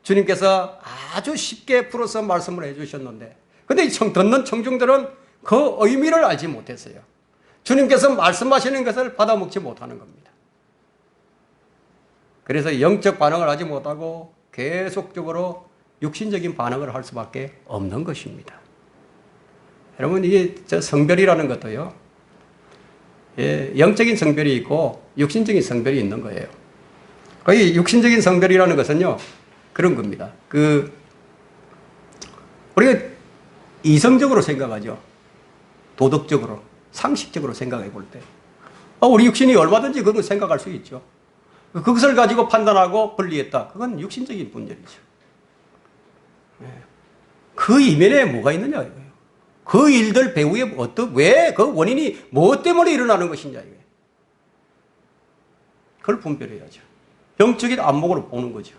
주님께서 아주 쉽게 풀어서 말씀을 해주셨는데, 근데 듣는 청중들은 그 의미를 알지 못했어요. 주님께서 말씀하시는 것을 받아먹지 못하는 겁니다. 그래서 영적 반응을 하지 못하고 계속적으로 육신적인 반응을 할 수밖에 없는 것입니다. 여러분, 이게 성별이라는 것도요, 영적인 성별이 있고 육신적인 성별이 있는 거예요. 거의 육신적인 성별이라는 것은요, 그런 겁니다. 우리가 이성적으로 생각하죠. 도덕적으로, 상식적으로 생각해 볼 때. 우리 육신이 얼마든지 그걸 생각할 수 있죠. 그것을 가지고 판단하고 분리했다. 그건 육신적인 분열이죠. 그 이면에 뭐가 있느냐, 이거예요. 그 일들 배후에 왜 그 원인이 무엇 때문에 일어나는 것이냐, 이거예요. 그걸 분별해야죠. 영적인 안목으로 보는 거죠.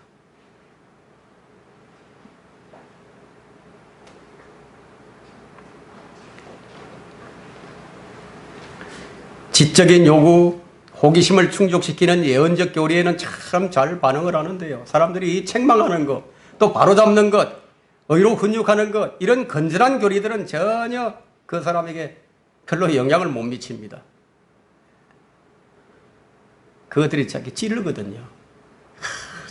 지적인 요구, 호기심을 충족시키는 예언적 교리에는 참 잘 반응을 하는데요. 사람들이 책망하는 것, 또 바로잡는 것, 의로 훈육하는 것, 이런 건전한 교리들은 전혀 그 사람에게 별로 영향을 못 미칩니다. 그것들이 자기 찌르거든요.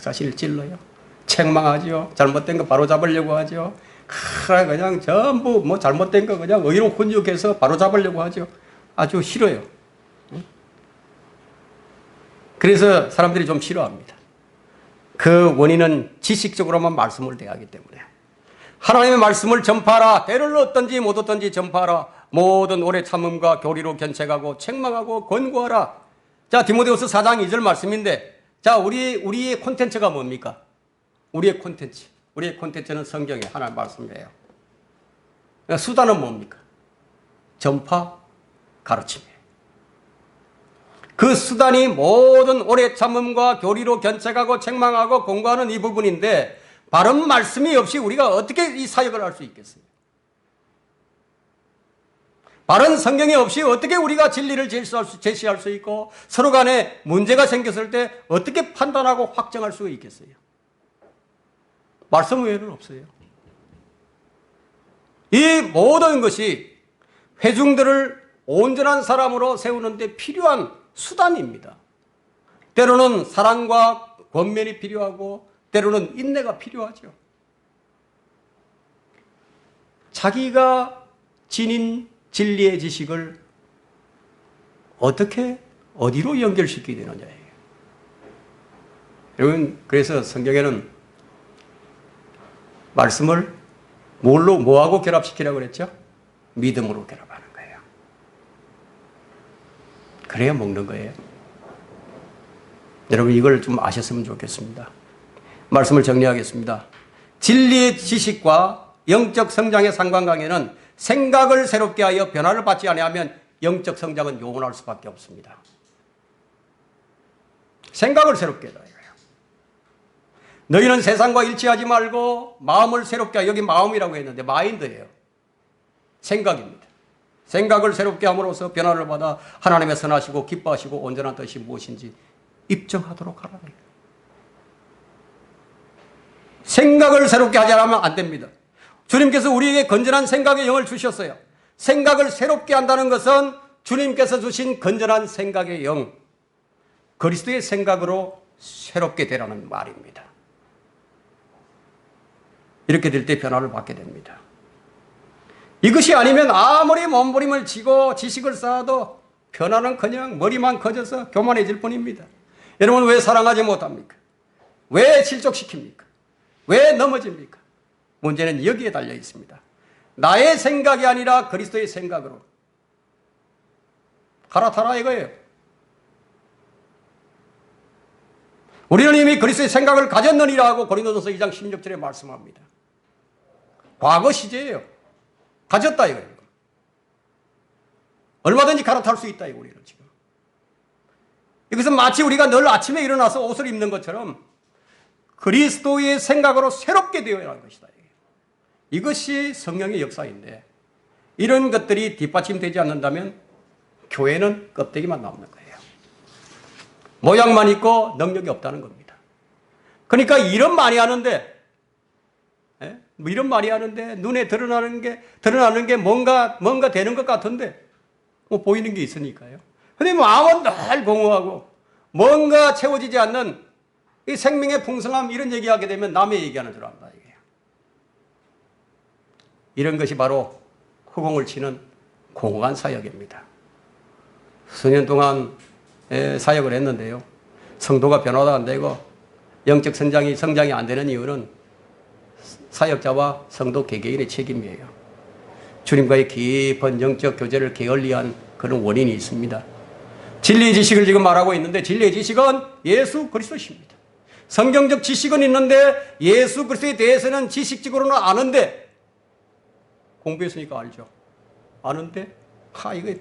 자신을 찔러요. 책망하죠. 잘못된 거 바로잡으려고 하죠. 그냥 전부 잘못된 거 그냥 의로 훈육해서 바로잡으려고 하죠. 아주 싫어요. 그래서 사람들이 좀 싫어합니다. 그 원인은 지식적으로만 말씀을 대하기 때문에. 하나님의 말씀을 전파하라. 때를 얻든지 못 얻든지 전파하라. 모든 오래 참음과 교리로 견책하고 책망하고 권고하라. 자, 디모데후서 4장 2절 말씀인데, 자, 우리의 콘텐츠가 뭡니까? 우리의 콘텐츠는 성경에 하나님 말씀이에요. 수단은 뭡니까? 전파, 가르침이에요. 그 수단이 모든 오래 참음과 교리로 견책하고 책망하고 공부하는 이 부분인데, 바른 말씀이 없이 우리가 어떻게 이 사역을 할 수 있겠어요? 바른 성경이 없이 어떻게 우리가 진리를 제시할 수 있고, 서로 간에 문제가 생겼을 때 어떻게 판단하고 확정할 수 있겠어요? 말씀 외에는 없어요. 이 모든 것이 회중들을 온전한 사람으로 세우는 데 필요한 수단입니다. 때로는 사랑과 권면이 필요하고 때로는 인내가 필요하죠. 자기가 지닌 진리의 지식을 어떻게 어디로 연결시키게 되느냐예요. 여러분, 그래서 성경에는 말씀을 뭐하고 결합시키라고 그랬죠? 믿음으로 결합하는 거예요. 그래야 먹는 거예요. 여러분, 이걸 좀 아셨으면 좋겠습니다. 말씀을 정리하겠습니다. 진리의 지식과 영적 성장의 상관관계는 생각을 새롭게 하여 변화를 받지 아니하면 영적 성장은 요원할 수밖에 없습니다. 생각을 새롭게 해라. 너희는 세상과 일치하지 말고 마음을 새롭게 하여, 여기 마음이라고 했는데 마인드예요. 생각입니다. 생각을 새롭게 함으로써 변화를 받아 하나님의 선하시고 기뻐하시고 온전한 뜻이 무엇인지 입증하도록 하라. 생각을 새롭게 하지 않으면 안 됩니다. 주님께서 우리에게 건전한 생각의 영을 주셨어요. 생각을 새롭게 한다는 것은 주님께서 주신 건전한 생각의 영, 그리스도의 생각으로 새롭게 되라는 말입니다. 이렇게 될 때 변화를 받게 됩니다. 이것이 아니면 아무리 몸부림을 치고 지식을 쌓아도 변화는 그냥 머리만 커져서 교만해질 뿐입니다. 여러분, 왜 사랑하지 못합니까? 왜 실족시킵니까? 왜 넘어집니까? 문제는 여기에 달려 있습니다. 나의 생각이 아니라 그리스도의 생각으로 갈아타라 이거예요. 우리는 이미 그리스도의 생각을 가졌느니라 하고 고린도전서 2장 16절에 말씀합니다. 과거 시제예요. 가졌다 이거예요. 얼마든지 갈아탈 수 있다 이거 우리는 지금. 이것은 마치 우리가 늘 아침에 일어나서 옷을 입는 것처럼 그리스도의 생각으로 새롭게 되어야 하는 것이다. 이것이 성령의 역사인데 이런 것들이 뒷받침되지 않는다면 교회는 껍데기만 남는 거예요. 모양만 있고 능력이 없다는 겁니다. 그러니까 이런 많이 하는데 이런 말이 하는데 눈에 드러나는 게 뭔가 되는 것 같은데 보이는 게 있으니까요. 근데 마음은 늘 공허하고 뭔가 채워지지 않는 이 생명의 풍성함 이런 얘기하게 되면 남의 얘기하는 줄 안다 이게요. 이런 것이 바로 허공을 치는 공허한 사역입니다. 수년 동안 사역을 했는데요. 성도가 변화도 안 되고 영적 성장이 안 되는 이유는 사역자와 성도 개개인의 책임이에요. 주님과의 깊은 영적 교제를 게을리한 그런 원인이 있습니다. 진리의 지식을 지금 말하고 있는데 진리의 지식은 예수 그리스도십니다. 성경적 지식은 있는데 예수 그리스도에 대해서는 지식적으로는 아는데 공부했으니까 알죠. 아는데 이거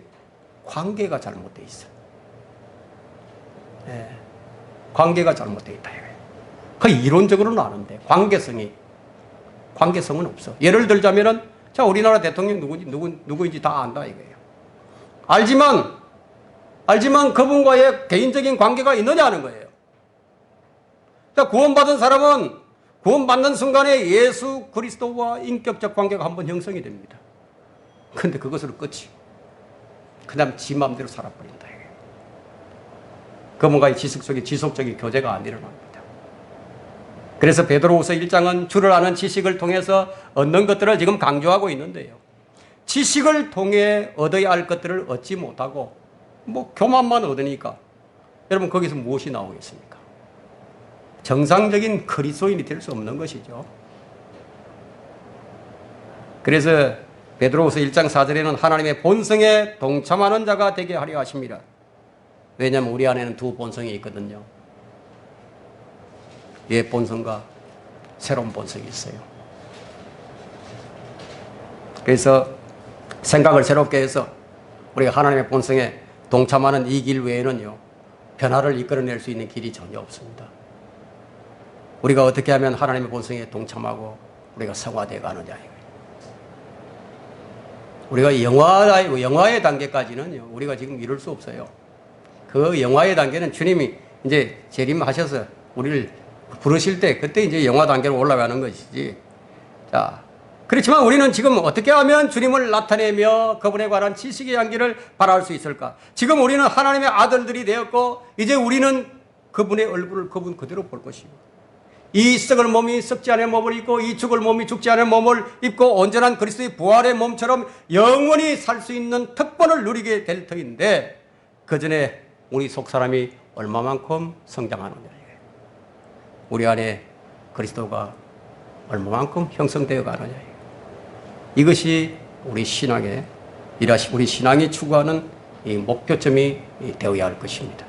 관계가 잘못되어 있어요. 관계가 잘못되어 있다. 그 이론적으로는 아는데 관계성은 없어. 예를 들자면은 자 우리나라 대통령 누구인지 다 안다 이거예요. 알지만 그분과의 개인적인 관계가 있느냐 하는 거예요. 자 구원받은 사람은 구원받는 순간에 예수 그리스도와 인격적 관계가 한번 형성이 됩니다. 그런데 그것으로 끝이. 그 다음 지 마음대로 살아버린다. 그분과의 지속적인 교제가 안 일어납니다. 그래서 베드로후서 1장은 주를 아는 지식을 통해서 얻는 것들을 지금 강조하고 있는데요. 지식을 통해 얻어야 할 것들을 얻지 못하고 교만만 얻으니까 여러분 거기서 무엇이 나오겠습니까? 정상적인 그리스도인이 될 수 없는 것이죠. 그래서 베드로후서 1장 4절에는 하나님의 본성에 동참하는 자가 되게 하려 하십니다. 왜냐하면 우리 안에는 두 본성이 있거든요. 옛 본성과 새로운 본성이 있어요. 그래서 생각을 새롭게 해서 우리가 하나님의 본성에 동참하는 이 길 외에는요, 변화를 이끌어낼 수 있는 길이 전혀 없습니다. 우리가 어떻게 하면 하나님의 본성에 동참하고 우리가 성화되어 가느냐. 우리가 영화의 단계까지는요, 우리가 지금 이룰 수 없어요. 그 영화의 단계는 주님이 이제 재림하셔서 우리를 부르실 때 그때 이제 영화 단계로 올라가는 것이지. 자, 그렇지만 우리는 지금 어떻게 하면 주님을 나타내며 그분에 관한 지식의 향기를 발할 수 있을까? 지금 우리는 하나님의 아들들이 되었고 이제 우리는 그분의 얼굴을 그분 그대로 볼 것이고 이 썩을 몸이 썩지 않은 몸을 입고 이 죽을 몸이 죽지 않은 몸을 입고 온전한 그리스도의 부활의 몸처럼 영원히 살 수 있는 특권을 누리게 될 터인데 그 전에 우리 속사람이 얼마만큼 성장하느냐. 우리 안에 그리스도가 얼마만큼 형성되어 가느냐. 이것이 우리 신앙이 추구하는 이 목표점이 되어야 할 것입니다.